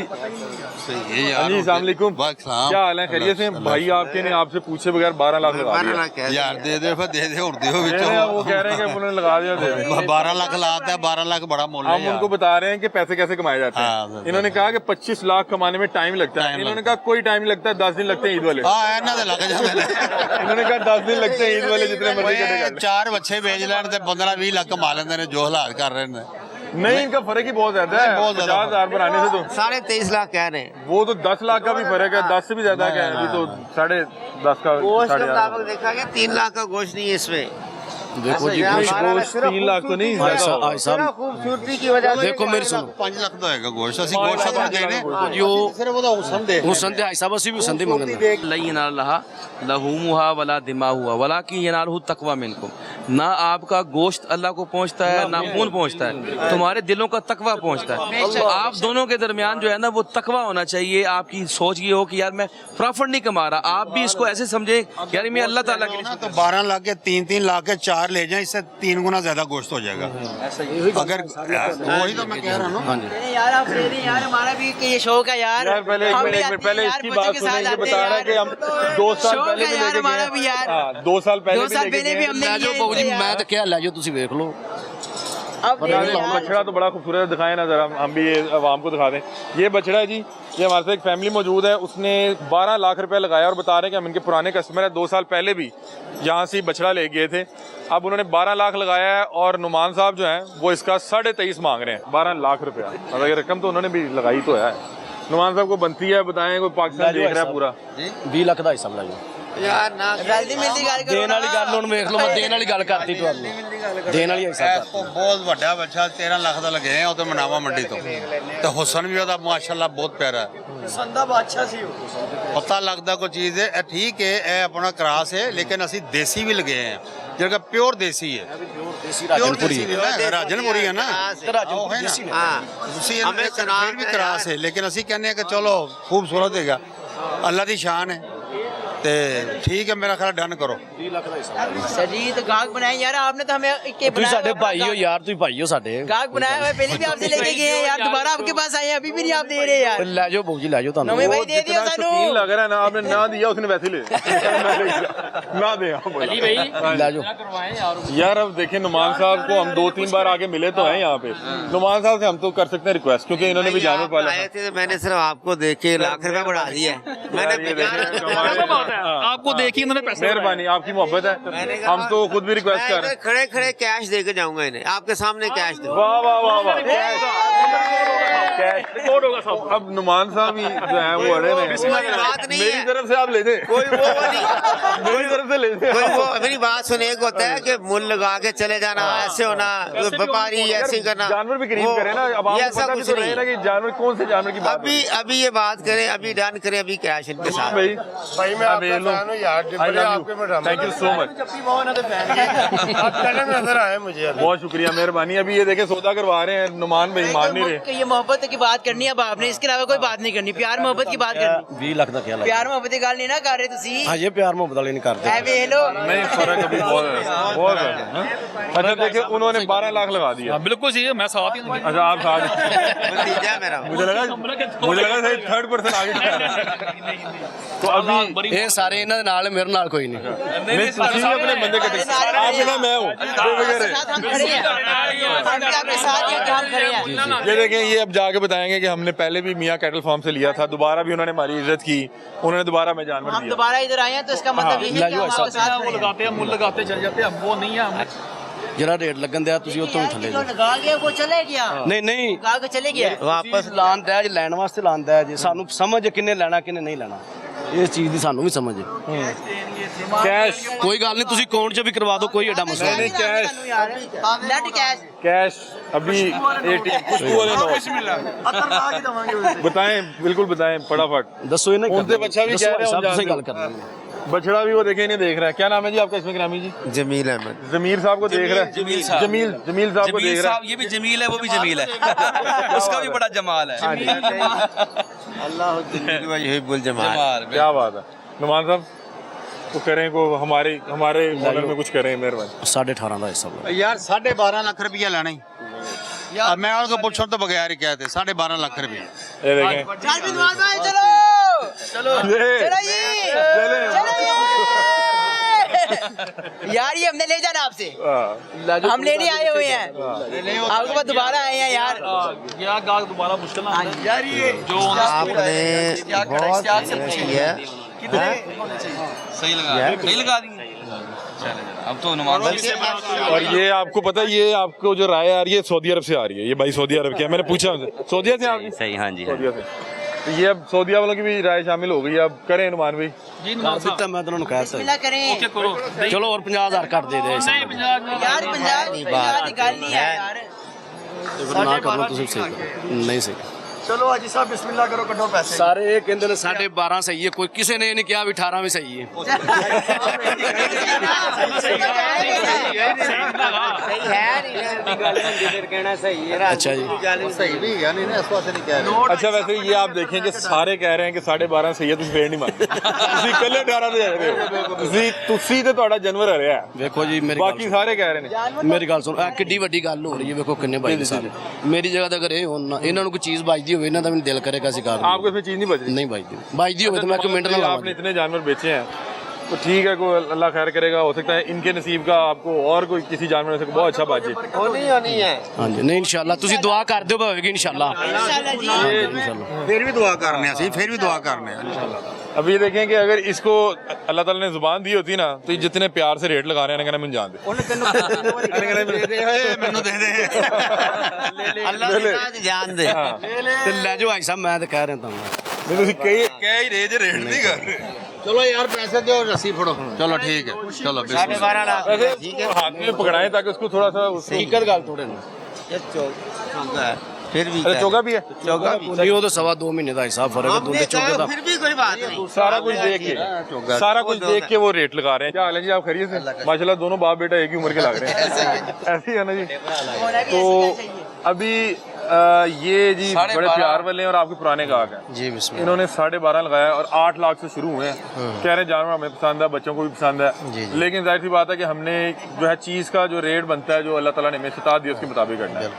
हाँ जी, अस्सलाम वालेकुम। क्या हाल है, खैरियत से? भाई आपके ने आपसे पूछे बगैर 12 लाख लगा दिया। 12 लाख कैसे? यार दे दे फिर दे दे और दियो दे रहे हैं, वो कह रहे हैं कि उन्होंने लगा दिया, दे दें। 12 लाख लाता है, 12 लाख बड़ा मोल है हम उनको बता रहे हैं कि पैसे कैसे कमाए जाते हाँ, हैं। इन्होंने कहा कि 25 लाख कमाने में टाइम लगता है। इन्होंने कहा कोई टाइम नहीं लगता है, 10 दिन लगते हैं ईद वाले। हाँ इन्हों दे लग जाते हैं इन्होंने कहा 10 दिन लगते हैं ईद वाले, जितने मर्जी कटे कर लें। 4 बच्चे बेच लेने ते 15-20 लाख कमा लेंदे ने, जो हालात कर रहे हैं। नहीं, इनका फर्क ही बहुत ज्यादा है, बहुत ज्यादा 50,000 पर आने से तो 23.5 लाख कह रहे हैं। वो तो 10 लाख का भी फर्क है, 10 से भी ज्यादा का है। अभी तो 10.5 का गोश्त के 8.5 मुताबिक देखा गया 3 लाख का गोश्त नहीं है इसमें। ਦੇਖੋ ਜੀ गोश्त 3 लाख तो नहीं भाई साहब, भाई सिर्फ साहब खूबसूरती की वजह से देखो मेरी सुनो, 5 लाख ਦਾ ਹੋਏਗਾ ਗੋਸ਼ਤ, ਅਸੀਂ ਗੋਸ਼ਤ ਤਾਂ ਗਏ ਨੇ ਜੋ ਸਿਰਫ ਉਹਦਾ ਹੁਸਨ ਦੇ ਹੁਸਨ ਦੇ ਸਾਹਿਬ ਅਸੀਂ ਵੀ ਹੁਸਨ ਦੇ ਮੰਗਦੇ लई यनाल लहा लहूमुहा वला दिमाहुहा वला की यनालहु तकवा मिनकुम, ना आपका गोश्त अल्लाह को पहुंचता है ना खून पहुंचता है, तुम्हारे दिलों का तकवा पहुंचता है। तो आप दोनों के दरमियान जो है ना वो तकवा होना चाहिए। आपकी सोच ये हो कि यार मैं प्रॉफिट नहीं कमा रहा, आप भी इसको ऐसे समझे यार मैं अल्लाह ताला के लिए। तो 12 लाख के 3-3 लाख के 4 ले जाएं, इससे 3 गुना ज्यादा गोश्त हो जाएगा। अगर वही तो मैं कह रहा हूँ ना। यार आप दे दें यार, हमारा भी ये शौक है यार। यार पहले एक हम भी मिनट आते हैं पहले यार, इसकी बच्चों बात के सुने, साथ ये आते बता हैं रहा है कि हम 2 साल शौक पहले है भी यार लेके हमारा गए भी यार। हाँ, 2 साल पहले 2 साल भी पहले भी हमने ਲੈ ਜਾਓ ਬਾਬੂ ਜੀ, मैं तो क्या ਲੈ जाओ ਤੁਸੀਂ ਵੇਖ ਲਓ। अब बछड़ा तो बड़ा खूबसूरत दिखाए ना, जरा हम भी ये आवाम को दिखा दें। ये बछड़ा है जी, ये हमारे साथ एक फैमिली मौजूद है, उसने 12 लाख रुपए लगाया और बता रहे हैं कि हम इनके पुराने कस्टमर है, 2 साल पहले भी यहाँ से बछड़ा ले गए थे। अब उन्होंने 12 लाख लगाया है और नुमान साहब जो हैं वो इसका 23.5 मांग रहे हैं, 12 लाख रुपया। मतलब ये रकम तो उन्होंने भी लगाई तो है। नुमान साहब को बनती है, बताएं, कोई पाकिस्तान देख रहा है पूरा। 20 ਲੱਖ ਦਾ ਹਿੱਸਾ ਲੈ ਜਾਓ। यार ना जल्दी मिलती गाल करो ਦੇਣ ਵਾਲੀ ਗੱਲ ਹੁਣ ਵੇਖ ਲਓ, ਮੈਂ ਦੇਣ ਵਾਲੀ ਗੱਲ ਕਰਤੀ ਤੁਹਾਨੂੰ, ਦੇਣ ਵਾਲੀ ਹਿੱਸਾ ਇਸ ਤੋਂ ਬਹੁਤ ਵੱਡਾ ਬੱਚਾ 13 ਲੱਖ ਦਾ ਲਗੇ ਆ, ਉਹ ਤੇ ਮਨਾਵਾ ਮੰਡੀ ਤੋਂ, ਤੇ ਹੁਸਨ ਵੀ ਉਹਦਾ ਮਾਸ਼ਾਅੱਲਾ ਬਹੁਤ ਪਿਆਰਾ ਹੈ। संदा बादशाह सी ਪਤਾ ਲੱਗਦਾ ਕੋਈ ਚੀਜ਼ ਹੈ ਇਹ ਠੀਕ ਹੈ, ਇਹ ਆਪਣਾ ਕਰਾਸ ਹੈ, ਲੇਕਿਨ ਅਸੀਂ ਦੇਸੀ ਵੀ ਲਗੇ ਆ, ਜਿਹੜਾ ਪਿਓਰ ਦੇਸੀ ਹੈ। ਪਿਓਰ ਦੇਸੀ ਵੀ ਨਾ, ਰਾਜਨਪੁਰੀ ਹੈ ਨਾ, ਉਹ ਹੈ ਨਾ। हाँ ਤੁਸੀਂ हमें सुना ਫਿਰ ਵੀ ਕਰਾਸ ਹੈ, ਲੇਕਿਨ ਅਸੀਂ ਕਹਿੰਦੇ ਆ ਕਿ ਚਲੋ ਖੂਬਸੂਰਤ ਹੈਗਾ, ਅੱਲਾ ਦੀ ਸ਼ਾਨ ਹੈ, ਤੇ ਠੀਕ ਹੈ, ਮੇਰਾ ਖਿਆਲ ਡਨ ਕਰੋ। सर जी तो गाहक बनाए यार, आपने तो हमें के ਤੁਸੀਂ ਸਾਡੇ ਭਾਈ ਹੋ ਯਾਰ, ਤੁਸੀਂ ਭਾਈ ਹੋ ਸਾਡੇ। गाहक बनाया हुआ है, पहले भी आपसे लेके गए हैं यार, दोबारा आपके पास आए हैं, अभी भी नहीं आप दे रहे यार। ਲੈ ਜਾਓ ਬਾਬੂ ਜੀ, ਲੈ ਜਾਓ ਤੁਹਾਨੂੰ। नवे भाई दे दियो जितना सानू। शौकीन लग रहा है ना, आपने ना दिया उसने वैसे ही ले ना दे ਲੈ ਜਾਓ। यार अब देखें, नुमान साहब को हम 2-3 बार आगे मिले तो हैं यहाँ पे। नुमान साहब से हम तो कर सकते हैं रिक्वेस्ट, क्योंकि इन्होंने भी जानवर पाला आए थे तो मैंने सिर्फ आपको देख के लाख रुपया बढ़ा दिया है। मैंने आपको देखिए इन्होंने पैसे मेहरबानी, आपकी मोहब्बत है, हम तो खुद भी रिक्वेस्ट कर रहे हैं। खड़े खड़े कैश दे के जाऊंगा इन्हें, आपके सामने कैश दो। वाह वाह वाह वाह, रिकॉर्ड होगा सब। अब नुमान साहब ही जो है वो अड़े में कोई बात नहीं मेरी है। तरफ से आप ले दे, कोई वो नहीं, मेरी तरफ से ले दे। कोई वो मेरी बात सुने, एक होता है कि मुल लगा के चले जाना, ऐसे होना, व्यापारी ऐसे करना, जानवर भी करीब वो- करें ना, अब ये आपको ऐसा पता भी कुछ तो नहीं रहे ना है। कि जानवर कौन से जानवर की बात अभी अभी ये बात करें, अभी डन करें, अभी कैश इनके साथ। भाई भाई मैं आपका फैन हूँ यार, बड़े आपके में drama thank you so much, आप पहले नजर आए मुझे अभी। बहुत शुक्रिया, मेहरबानी। अभी ये देखे सौदा करवा रहे हैं नुमान भाई, मान नहीं रहे। ये मोहब्बत की बात करनी है अब आपने, इसके अलावा कोई बात नहीं करनी, प्यार मोहब्बत की बात करनी। 20 ਲੱਖ ਦਾ ਕੀ ਲੱਗ प्यार मोहब्बत की गल नहीं ना कर रहे तुसी। ਹਾਂ, ਇਹ ਪਿਆਰ ਮੁਹੱਬਤ ਵਾਲੇ ਨਹੀਂ ਕਰਦੇ। ऐ वे लो नहीं, फर्क अभी बहुत है, बहुत है। हाँ? अच्छा देखिए, उन्होंने 12 लाख लगा दिया। बिल्कुल सही है, मैं साथ ही हूँ। अच्छा आप साथ, भतीजा है मेरा। मुझे लगा सही 3rd पर्सन आगे खड़ा है। तो अभी ਇਹ ਸਾਰੇ ਇਹਨਾਂ ਦੇ ਨਾਲ, ਮੇਰੇ ਨਾਲ ਕੋਈ ਨਹੀਂ। नहीं तुसी अपने बंदे के आप ना मैं हूँ बेफिक्र साथ हम खड़े हैं, हम आपके साथ हैं कि हम खड़े हैं। ये देखें, ये अब जाके बताएंगे कि हमने पहले भी मियाँ कैटल फार्म से लिया था, दोबारा भी उन्होंने हमारी इज्जत की, उन्होंने दोबारा में जानवर हम दिया। दोबारा इधर आए हैं तो इसका मतलब ये है कि हम आपके साथ वो खड़े हैं। लगाते हैं, मुल लगाते चल जाते हैं, वो नहीं है हमें। ਜਿਹੜਾ ਰੇਟ ਲੱਗਣ ਦਿਆ ਤੁਸੀਂ ਉੱਥੋਂ ਵੀ ਥੱਲੇ जो ਜਾਓ। लगा गया वो चले गया, ਨਹੀਂ ਨਹੀਂ, लगा के चले गया। ਵਾਪਸ ਲਾਉਂਦਾ ਹੈ, ਲੈਣ ਵਾਸਤੇ ਲਾਉਂਦਾ ਹੈ ਜੀ। ਸਾਨੂੰ ਸਮਝ ਕਿੰਨੇ ਲੈਣਾ ਕਿੰਨੇ ਨਹੀਂ ਲੈਣਾ, ਇਸ ਚੀਜ਼ ਦੀ ਸਾਨੂੰ ਵੀ ਸਮਝ ਹੈ। कैश ਕੋਈ ਗੱਲ ਨਹੀਂ, ਤੁਸੀਂ ਅਕਾਊਂਟ 'ਚ ਵੀ ਕਰਵਾ ਦਿਓ, ਕੋਈ ਐਡਾ ਮਸਲਾ ਨਹੀਂ। नेट कैश कैश अभी ATM खुशबू वाले नोट बताएं, बिल्कुल बताएं फटाफट। ਦੱਸੋ ਇਹਨੇ उनसे बच्चा भी कह रहे हैं, ਸਭ हम ਤੁਸੀਂ जानते ਗੱਲ हैं। ਕਰਨੀ। बछड़ा भी वो देखे नहीं देख रहा है। क्या नाम है जी आपका इसमें ग्रामी जी? जमील अहमद। जमीर साहब को देख रहा है। जमील साहब। जमील साहब को जमील देख रहा साहब, ये भी जमील है, वो भी जमील है। उसका भी बड़ा जमाल है। अल्लाह युहिब्बुल जमाल। जमाल है। क्या बात है नुमान साहब, वो करें को हमारे ऑनर में कुछ करें मेहरबानी। 18.5 ਦਾ ਹਿੱਸਾ ਬੋਲੋ। यार 12.5 लाख रुपया लेना ही अब मैं उनको पूछो तो बगैर ही कहते 12.5 लाख रुपया। ये देखें, चार विद्वान भाई चलो चलो चलो यार, ये हमने ले जाना आपसे, हम लेने आए हुए हैं, आपके पास दोबारा आए हैं यार। या गाग दोबारा मुश्किल ना हो यार ये जो आपने बहुत किया। सही लगा, नहीं लगा दी। अब तो नुमान और ये आपको पता है, ये आपको जो राय आ रही है सऊदी अरब से आ रही है। ये भाई सऊदी अरब के हैं, मैंने पूछा उनसे। सऊदी से आपकी? सही, हाँ जी। सऊदी से। तो ये अब सऊदी वालों की भी राय शामिल हो गई। अब करें नुमान भाई। जी नुमान साहब ਦਿੱਤਾ ਮੈਂ ਤੁਹਾਨੂੰ ਕਹਿ बिस्मिल्लाह ਤਾ। करें ओके करो। ਚਲੋ ਹੋਰ 50,000 ਕਰ ਦੇ ਦੇ। नहीं 50 यार, पंजाब की गाल नहीं है यार। ਨਾ ਕਰੋ ਤੁਸੀਂ ਸਹੀ ਕਰੋ। ਨਹੀਂ ਸਹੀ। ਚਲੋ ਹਾਜੀ ਸਾਹਿਬ ਬਿਸਮਿਲ੍ਲਾ ਕਰੋ, ਕੱਢੋ ਪੈਸੇ। ਸਾਰੇ ਇਹ ਕਹਿੰਦੇ ਨੇ 12.5 ਸਹੀ ਹੈ, ਕੋਈ ਕਿਸੇ ਨੇ ਇਹ ਨਹੀਂ ਕਿਹਾ ਵੀ 18 ਵੀ ਸਹੀ ਹੈ। ਅੱਛਾ ਜੀ, सही भी है नहीं ना, इस वास्ते नहीं कह रहे। अच्छा वैसे ये आप देखें कि सारे कह रहे हैं कि 12.5 सही है, तुम फेर नहीं मानते। ਤੁਸੀਂ ਕੱਲੇ 18 ਤੇ ਜਾ ਰਹੇ ਹੋ। ਤੁਸੀਂ ਤੇ ਤੁਹਾਡਾ ਜਾਨਵਰ ਆ ਰਿਹਾ। ਵੇਖੋ ਜੀ ਮੇਰੀ ਬਾਕੀ ਸਾਰੇ ਕਹਿ ਰਹੇ ਨੇ। ਮੇਰੀ ਗੱਲ ਸੁਣ, ਕਿੱਡੀ ਵੱਡੀ ਗੱਲ ਹੋ ਰਹੀ ਹੈ। ਵੇਖੋ ਕਿੰਨੇ ਬਾਈ ਸਾਰੇ ਮੇਰੀ ਜਗ੍ਹਾ ਤੇ ਅਗਰ ਇਹ ਹੋਣ ਨਾ, ਇਹਨਾਂ ਨੂੰ ਕੋਈ ਚੀਜ਼ ਵੱਜਦੀ ਹੋਵੇ, ਇਹਨਾਂ ਦਾ ਵੀ ਦਿਲ ਕਰੇਗਾ ਸ਼ਿਕਾਰ ਨੂੰ। आपको इसमें चीज नहीं बच रही? ਨਹੀਂ ਵੱਜਦੀ ਹੋਵੇ ਤਾਂ ਮੈਂ ਕਮੈਂਟ ਨਾ आपने ਲਾਵਾਂ। इतने जानवर बेचे हैं तो ठीक है, कोई अल्लाह खैर करेगा। हो सकता है इनके नसीब का आपको और कोई किसी जानवर से बहुत अच्छा बात है। होनी है। ਹਾਂਜੀ, ਨਹੀਂ ਇਨਸ਼ਾਅੱਲਾ ਤੁਸੀਂ ਦੁਆ ਕਰ ਦਿਓ, ਹੋਵੇਗੀ ਇਨਸ਼ਾਅੱਲਾ। इंशाल्लाह जी। ਇਨਸ਼ਾਅੱਲਾ फिर भी दुआ करने हैं, फिर भी दुआ करने हैं। अब ये देखें कि अगर इसको अल्लाह ताला ने जुबान दी होती ना, तो ये जितने प्यार से रेट लगा रहे हैं, कहना मुझे जान मैनू दे दे। अल्लाह के साथ जान दे। ਤੇ ਲੈ ਜਾਓ ਭਾਈ ਸਾਹਿਬ, ਮੈਂ ਤਾਂ ਕਹਿ ਰਿਹਾ ਤੁਹਾਨੂੰ। दे। कह ही रहे जे रेट नहीं कर रहे। चलो यार पैसे दो, रस्सी फोड़ो। चलो ठीक है, चलो 12.5 लाख। वैसे हाथ में पकड़ाएं ताकि उसको थोड़ा सा ਹਕੀਕਤ ਗੱਲ ਥੋੜੇ ਨੇ। फिर भी अच्छा चौका भी है। चौका भी ਨਹੀਂ ਉਹ ਤਾਂ 2.5 ਮਹੀਨੇ ਦਾ ਹਿਸਾਬ ਫਰਕ ਹੈ, हमने ਦੋਨੇ ਚੌਕੇ कहा, ਦਾ। फिर भी कोई बात नहीं। सारा कुछ देख के वो रेट लगा रहे हैं। क्या हाल है जी, आप खरीद से माशाल्लाह दोनों बाप बेटा एक ही उम्र के लग रहे हैं। ऐसे ही है ना जी। होना भी तो ऐसे चाहिए। अभी ये जी बड़े प्यार वाले हैं और आपके पुराने गाहक हैं। ਜੀ ਬਿਸਮਿल्लाह। इन्होंने 12.5 लगाया और 8 लाख से शुरू हुए हैं। कह रहे हैं जानवर हमें पसंद है, बच्चों को भी पसंद है, लेकिन जाहिर सी बात है कि हमने जो है चीज़ का जो रेट बनता है, जो अल्लाह ताला ने हमें सिता दी, उसके मुताबिक करना है।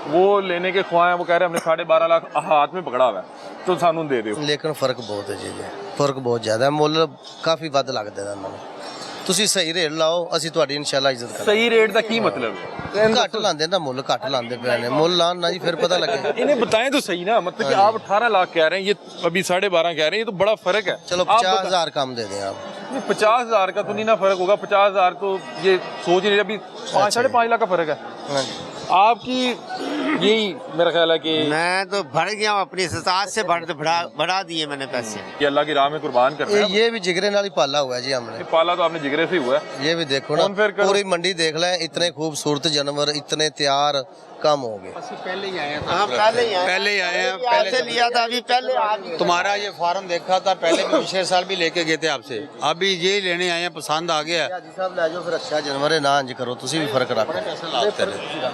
वो लेने के ख्वाह हैं, वो कह रहे हैं हमने 12.5 लाख हाथ में पकड़ा हुआ है, तो सानू दे दो। ਲੇਕਿਨ ਫਰਕ ਬਹੁਤ ਹੈ ਜੀ, ਫਰਕ ਬਹੁਤ ਜ਼ਿਆਦਾ ਹੈ। ਮੁੱਲ ਕਾਫੀ ਵੱਧ ਲੱਗਦਾ ਇਹਨਾਂ ਨੂੰ। ਤੁਸੀਂ ਸਹੀ ਰੇਟ ਲਾਓ, ਅਸੀਂ ਤੁਹਾਡੀ ਇਨਸ਼ਾਅੱਲਾ ਇੱਜ਼ਤ ਕਰਾਂਗੇ। सही रेट का की मतलब है? ਘੱਟ ਲਾਉਂਦੇ ਨਾ, ਮੁੱਲ ਘੱਟ ਲਾਉਂਦੇ ਪਏ ਨੇ। ਮੁੱਲ ਲਾਣ ਨਾ ਜੀ, ਫਿਰ ਪਤਾ ਲੱਗੇ। इन्हें बताएं तो सही ना, मतलब कि आप 18 लाख कह रहे हैं, ये अभी 12.5 कह रहे हैं, ये तो बड़ा फर्क है। चलो 50,000 कम दे दें आप। 50,000 का तो नहीं ना फर्क होगा। 50,000 तो ये सोच नहीं रहे, अभी 5-5.5 लाख का फर्क है। हाँ जी। आपकी यही मेरा ख्याल है कि मैं तो बढ़ गया हूँ, अपनी इस्तात से बढ़ा दिए मैंने पैसे। कि अल्लाह की राह में कुर्बान करना है। ये भी जिगरे नाल ही पाला हुआ है जी हमने। पाला तो आपने जिगरे से ही हुआ है। ये भी देखो ना, कौन फिर करो? पूरी मंडी देख लें, इतने खूबसूरत जानवर, इतने तैयार कम हो गए। पहले ही आए हैं, पहले ही आए हैं। पैसे लिया था अभी पहले तुम्हारा ये फार्म देखा था पहले भी, पिछले साल भी लेके गए थे आपसे। अभी ये लेने आए हैं, पसंद आ गया। हाजी साहब ले जाओ, फिर अच्छा जानवर है ना, इंज करो, तुसी भी फर्क रखो।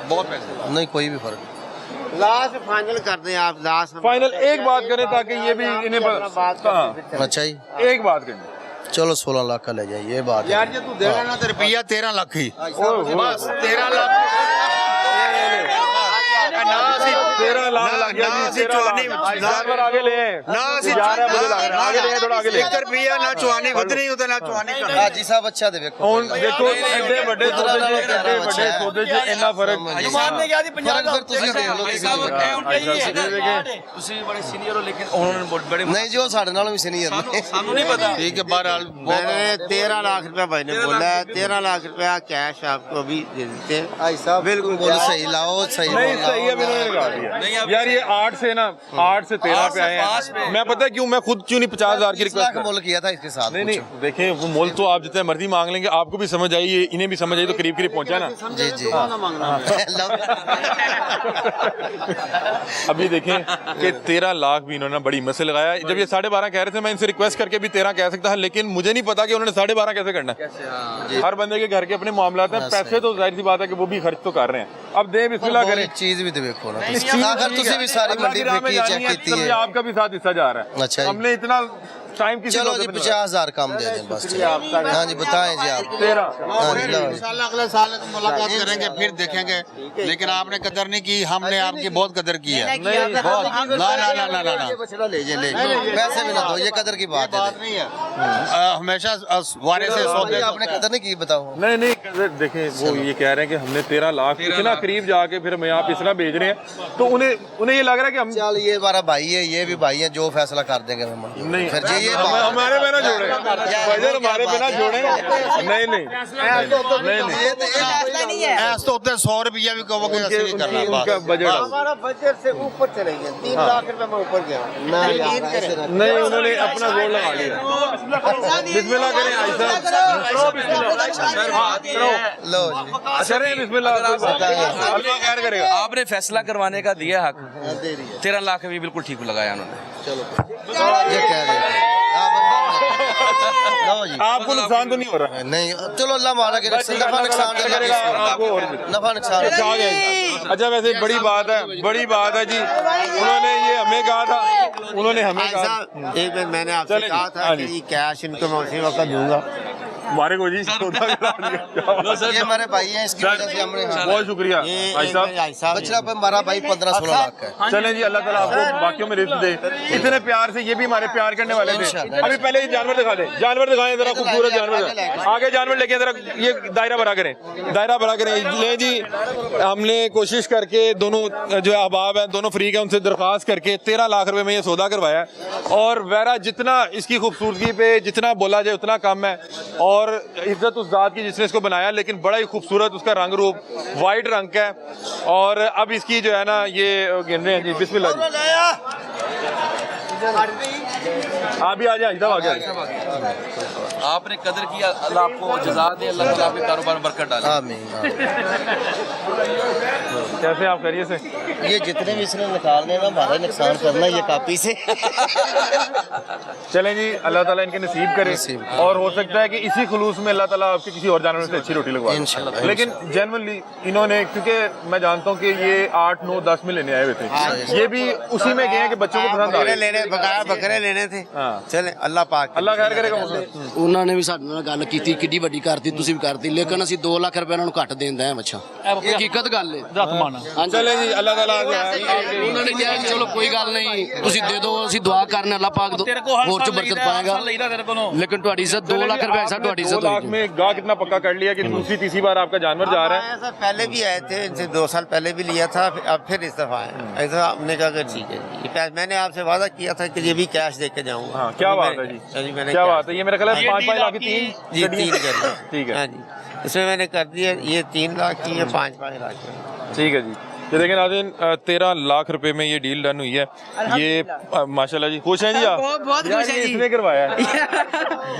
बहुत पैसे। नहीं कोई भी फर्क। लास्ट फाइनल कर दें आप, लास्ट फाइनल एक बात करें ताकि ये भी इन्हें हाँ, अच्छा जी, एक बात करें। चलो 16 लाख का ले जाइए, ये बात है। यार ये तू देगा ना तो रुपया 13 लाख ही, बस 13 लाख। 13 लाख लग गया जी, 13 लाख। जानवर आगे ले आए। ना ਅਸੀਂ जा रहा है, मुझे लग रहा है। आगे ले आए, थोड़ा आगे ले आए। 1 ਰੁਪਿਆ ਨਾ ਚਵਾਨੀ ਵਧਣੀ ਉਹਦੇ ਨਾਲ ਚਵਾਨੀ ਕਰਨਾ। ਹਾਜੀ ਸਾਹਿਬ ਅੱਛਾ ਦੇ ਵੇਖੋ ਹੁਣ ਦੇਖੋ ਐਡੇ ਵੱਡੇ ਸੌਦੇ 'ਚ ਐਡੇ ਵੱਡੇ ਸੌਦੇ 'ਚ ਇੰਨਾ ਫਰਕ जुबान ने क्या थी 50 ਫਿਰ ਤੁਸੀਂ ਦੇਖ ਲਓ ਤੁਸੀਂ ਬੜੇ ਸੀਨੀਅਰ ਹੋ ਲੇਕਿਨ ਉਹਨਾਂ ਬੜੇ ਨਹੀਂ ਜੀ ਉਹ ਸਾਡੇ ਨਾਲੋਂ ਵੀ ਸੀਨੀਅਰ ਨੇ ਸਾਨੂੰ ਨਹੀਂ ਪਤਾ ठीक है बहरहाल मैंने 13 लाख रुपया भाई ने बोला है, 13 लाख रुपया कैश आपको अभी दे देते हैं। ਭਾਈ ਸਾਹਿਬ बिल्कुल ਬੋਲ ਸਹੀ ਲਾਓ ਸਹੀ नहीं ਬੋਲ सही है, अभी इन्होंने लगा दिया यार। ये 8 से ना 8 से 13 पे आए हैं। मैं पता है क्यों, मैं खुद क्यों नहीं 50,000 की 30 लाख रिक्वेस्ट मोल किया था इसके साथ नहीं नहीं देखें, वो मोल तो आप जितने मर्जी मांग लेंगे, आपको भी समझ आई, इन्हें भी समझ आई, तो करीब करीब पहुंचा ना। जी जी अभी देखें कि 13 लाख भी इन्होंने बड़ी हिम्मत से लगाया। जब ये 12.5 कह रहे थे, मैं इनसे रिक्वेस्ट करके भी 13 कह सकता है, लेकिन मुझे नहीं पता कि उन्होंने 12.5 कैसे करना है। हर बंदे के घर के अपने मामलात हैं, पैसे तो जाहिर सी बात है कि वो भी खर्च तो कर रहे हैं। अब दे बिस्मिल्लाह करें। चीज भी तो देखो ना आखिर तुसी भी सारी मंडी देखी चेक की है। आपका भी साथ हिस्सा जा रहा है। अच्छा जी। हमने इतना टाइम किसी चलो जी 50,000 कम दे दें बस। हाँ जी बताएं जी आप। 13 हाँ जी लो जी। इंशाल्लाह अगले साल मुलाकात करेंगे फिर देखेंगे, लेकिन आपने कदर नहीं की, हमने आपकी बहुत कदर की है। बहुत ना ना ना ना ना चलो ले जे ले पैसे भी ना दो, ये कदर की बात है। हमेशा वारे से सौदे आपने कदर नहीं की बताओ। नहीं नहीं देखें, वो ये कह रहे हैं कि हमने 13 लाख इतना करीब जाके फिर हमें आप इतना भेज रहे हैं, तो उन्हें ये लग रहा है कि हम चल ये हमारा भाई है, ये भी भाई है, जो फैसला कर देंगे हम नहीं फिर जी ये हमारे पे ना जोड़े भाईजान, हमारे पे ना जोड़े। नहीं नहीं नहीं नहीं ऐसा तो होता है 100 रुपया भी कहोगे ऐसे नहीं करना। उनका बजट हमारा बजट से ऊपर चले गए, 3 लाख रुपया में ऊपर गया। नहीं, उन्होंने अपना जोड़ लगा लिया। बिस्मिल्लाह करें लो जी करें बिस्मिल्लाह, अल्लाह खैर करेगा। आपने फैसला करवाने का दिया हक। 13 लाख भी बिल्कुल ठीक लगाया उन्होंने। ये कह रहे लो जी। आपको नुकसान तो नहीं हो रहा? नहीं चलो अल्लाह मारा के नफा नुकसान करेगा आपको और भी। नफा नुकसान अच्छा आ गया। अच्छा वैसे बड़ी बात है, बड़ी बात है जी। उन्होंने ये हमें कहा था, उन्होंने हमें कहा साहब एक बार मैंने आपसे चलें जी, कहा था हाँ कि जी। ये कैश इनको मैं उसी वक्त दूंगा। हमारे को जी सौदा करा दिया। ये हमारे भाई हैं, इसकी वजह से हमने बहुत शुक्रिया ये भाई साहब। बचड़ा पे हमारा भाई 15-16 लाख का है। चलें जी, अल्लाह ताला आपको बाकियों में रिस्क दे। इतने प्यार से ये भी हमारे प्यार करने वाले थे। अभी पहले ये जानवर दिखा दे, जानवर दिखाएं जरा, खूबसूरत जानवर। आगे जानवर लेके जरा ये दायरा बड़ा करें, दायरा बड़ा करें। ले जी, हमने कोशिश करके दोनों जो अहबाब हैं, दोनों फ्रीक हैं, उनसे दरख्वास्त करके 13 लाख रुपए में ये सौदा करवाया। और वैरा जितना इसकी खूबसूरती पे जितना बोला जाए उतना कम है। और इज्जत उस जात की जिसने इसको बनाया, लेकिन बड़ा ही खूबसूरत उसका रंग रूप, वाइट रंग का है। और अब इसकी जो है ना ये गिन रहे हैं जी। बिस्मिल्लाह जी, आप भी आ जाए, इधर आ जाए। आपने कदर किया, अल्लाह आपको जज़ा दे, अल्लाह ताला आपके कारोबार में बरकत डाले। आमीन। कैसे आप करिए से? ये जितने भी इसने निकालने ना हमारा नुकसान करना ये कापी से। चलें जी, अल्लाह ताला इनके नसीब करे। और हो सकता है कि इसी खुलूस में अल्लाह ताला आपके किसी और जानवर से अच्छी रोटी लगवा दे। इंशाल्लाह। लेकिन जेन्युइनली इन्होंने, क्योंकि मैं जानता हूँ कि ये 8, 9, 10 में लेने आए हुए थे, ये भी उसी में गए हैं कि बच्चों को पसंद आ रहे बकाया बकरे लेने थे। हाँ। चले अल्लाह पाक अल्लाह खैर करेगा। ਉਹਨਾਂ ਨੇ ਵੀ ਸਾਡੇ ਨਾਲ ਗੱਲ ਕੀਤੀ, ਕਿੱਡੀ ਵੱਡੀ ਕਰਤੀ, ਤੁਸੀਂ ਵੀ ਕਰਤੀ, ਲੇਕਿਨ ਅਸੀਂ 2 ਲੱਖ ਰੁਪਏ ਉਹਨਾਂ ਨੂੰ ਘੱਟ ਦੇਂਦਾ ਹੈ ਮੱਛਾ। ਇਹ ਹਕੀਕਤ ਗੱਲ ਹੈ। ਹਾਂਜੀ चलें जी, अल्लाह ताला ਉਹਨਾਂ ਨੇ ਕਿਹਾ ਕਿ ਚਲੋ ਕੋਈ ਗੱਲ ਨਹੀਂ, ਤੁਸੀਂ ਦੇ ਦਿਓ, ਅਸੀਂ ਦੁਆ ਕਰਨੇ ਅੱਲਾਹ ਪਾਕ ਹੋਰ ਚ ਬਰਕਤ ਪਾਏਗਾ, लेकिन ਤੁਹਾਡੀ ਇੱਜ਼ਤ 2 ਲੱਖ ਰੁਪਏ साथ ਤੁਹਾਡੀ 2 ਇੱਜ਼त लाख होगी। में गाह कितना पक्का कर लिया कि दूसरी तीसरी बार आपका जानवर जा रहा है। ऐसा पहले भी आए थे, इनसे 2 साल पहले भी लिया था, अब फिर इस्तीफा है। ऐसा हमने कहा कि ठीक है जी, ये पैसे मैंने आपसे वादा किया था कि ये भी कैश दे के जाऊंगा। हाँ, क्या बात है जी, मैंने क्या बात है। ये मेरा ख्याल है 5-5 लाख की 3 जी 3 कर दिया। ठीक है, हाँ जी, इसमें मैंने कर दिया, ये 3 लाख की, ये 5-5 लाख की। ठीक है जी। ये देखें नाज़रीन, 13 लाख रुपए में ये डील डन हुई है। ये माशाल्लाह जी, खुश हैं जी आप? बहुत खुश हैं जी। इसने करवाया है।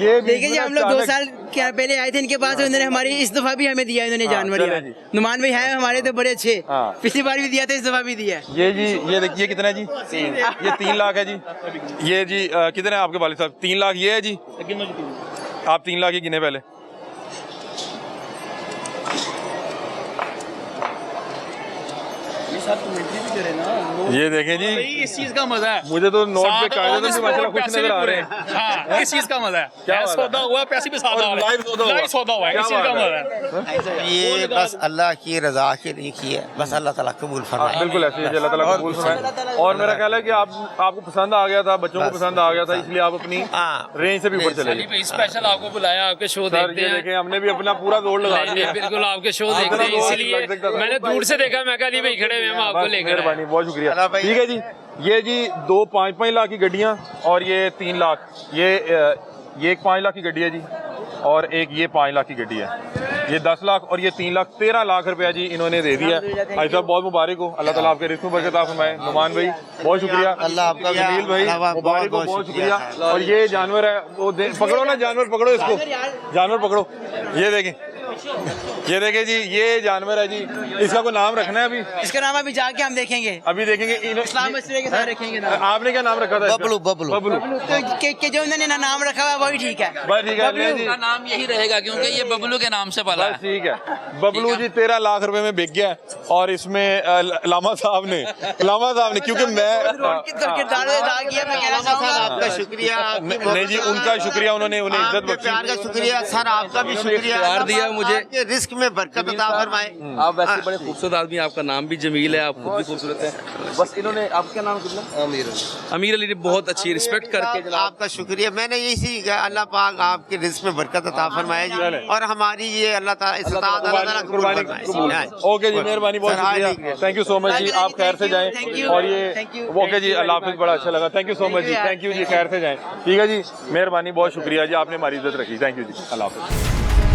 ये देखिए जी, हम लोग 2 साल क्या पहले आए थे इनके पास, उन्होंने हमारी इस दफा भी हमें दिया इन्होंने जानवर। चलें यार जी। नुमान भाई है हमारे तो बड़े अच्छे, हाँ। पिछली बार भी दिया था, इस दफा भी दिया। ये जी, ये देखिए कितना है जी? 3। ये 3 लाख है जी। ये जी कितने हैं आपके वालिद साहब? 3 लाख ये है जी। आप 3 लाख ही गिने पहले। ये देखें जी, इस चीज का मजा है। मुझे तो नोट पे कागज साथ से माशाल्लाह खुश पैसे नजर भी आ पूरे रहे हैं। हैं। हाँ, इस चीज का मजा है। क्या बात है? सौदा हुआ, पैसे भी सादा और हो रहे हैं। लाइव सौदा हुआ। लाइव सौदा हुआ है, क्या इस चीज का बात मजा है? है। ये बस अल्लाह की रजा के लिए की है, बस अल्लाह ताला कबूल फरमाए। बिल्कुल ऐसे ही है, अल्लाह ताला कबूल फरमाए। और मेरा ख्याल है कि आपको पसंद आ गया था, बच्चों को पसंद आ गया था, इसलिए आप अपनी रेंज से भी ऊपर चले गए। स्पेशल आपको बुलाया, आपके शो सर देखते ये हैं। देखें, हमने भी अपना पूरा जोड़ लगा दिया। बिल्कुल आपके शो देखते हैं, इसलिए मैंने दूर से देखा, मैं कहा अली भाई खड़े हुए हैं, हम आपको बस, लेकर आए। मेहरबानी, बहुत शुक्रिया। ठीक है जी, ये जी 2 5-5 लाख की गड्डियाँ और ये 3 लाख, ये एक 5 लाख की गड्डी है जी, और एक ये 5 लाख की गड्डी है। ये 10 लाख और ये 3 लाख 13 लाख रुपया जी इन्होंने दे दिया। भाई साहब बहुत मुबारक हो, अल्लाह ताला आपके रिस्क में बरकत अता फरमाए। नुमान भाई बहुत शुक्रिया, अल्लाह आपका जमील भाई मुबारक हो, बहुत शुक्रिया। और ये जानवर है वो पकड़ो ना, जानवर पकड़ो, इसको जानवर पकड़ो। ये देखें, ये देखें जी, ये जानवर है जी, इसका कोई नाम रखना है अभी? इसका नाम अभी जाके हम देखेंगे, अभी देखेंगे। इस्लाम मसले के साथ रखेंगे नाम। आपने क्या नाम रखा था? बबलू बबलू बबलू। तो के जो उन्होंने नाम रखा हुआ है वही ठीक है। बस ठीक है, ले जी, नाम यही रहेगा क्योंकि ये बबलू के नाम से पाला बस ठीक है। बबलू जी 13 लाख रुपए में बिक गया, और इसमें लामा साहब ने क्योंकि मैं किरदार अदा किया, मैं कहना चाहूंगा आपका शुक्रिया, आपकी नहीं जी, उनका शुक्रिया, उन्होंने उन्हें इज्जत आपके प्यार का बख्शी। शुक्रिया सर, आपका भी शुक्रिया। इख्तियार दिया मुझे। आपके रिस्क में बरकत अता फरमाए। आप वैसे बड़े खूबसूरत आदमी, आपका नाम भी जमील है, आप खुद भी खूबसूरत है। बस इन्होंने, आपका नाम कितना? अमीर अली ने बहुत अच्छी रिस्पेक्ट करके आपका शुक्रिया। मैंने यही सीखा, अल्लाह पाक आपके रिस्क में बरकत अता फरमाए जी, और हमारी ये अल्लाह ताला इस्ताद अल्लाह ताला कबूल फरमाए। ओके जी, मेहरबानी, बहुत शुक्रिया, थैंक यू सो मच जी, आप खैर से जाएं। और ये ओके जी, अल्लाह हाफिज़, बड़ा अच्छा लगा, थैंक यू सो मच जी, थैंक यू जी, खैर से जाएं। ठीक है जी, मेहरबानी, बहुत शुक्रिया जी, आपने हमारी इज्जत रखी, थैंक यू जी, अल्लाह हाफिज़।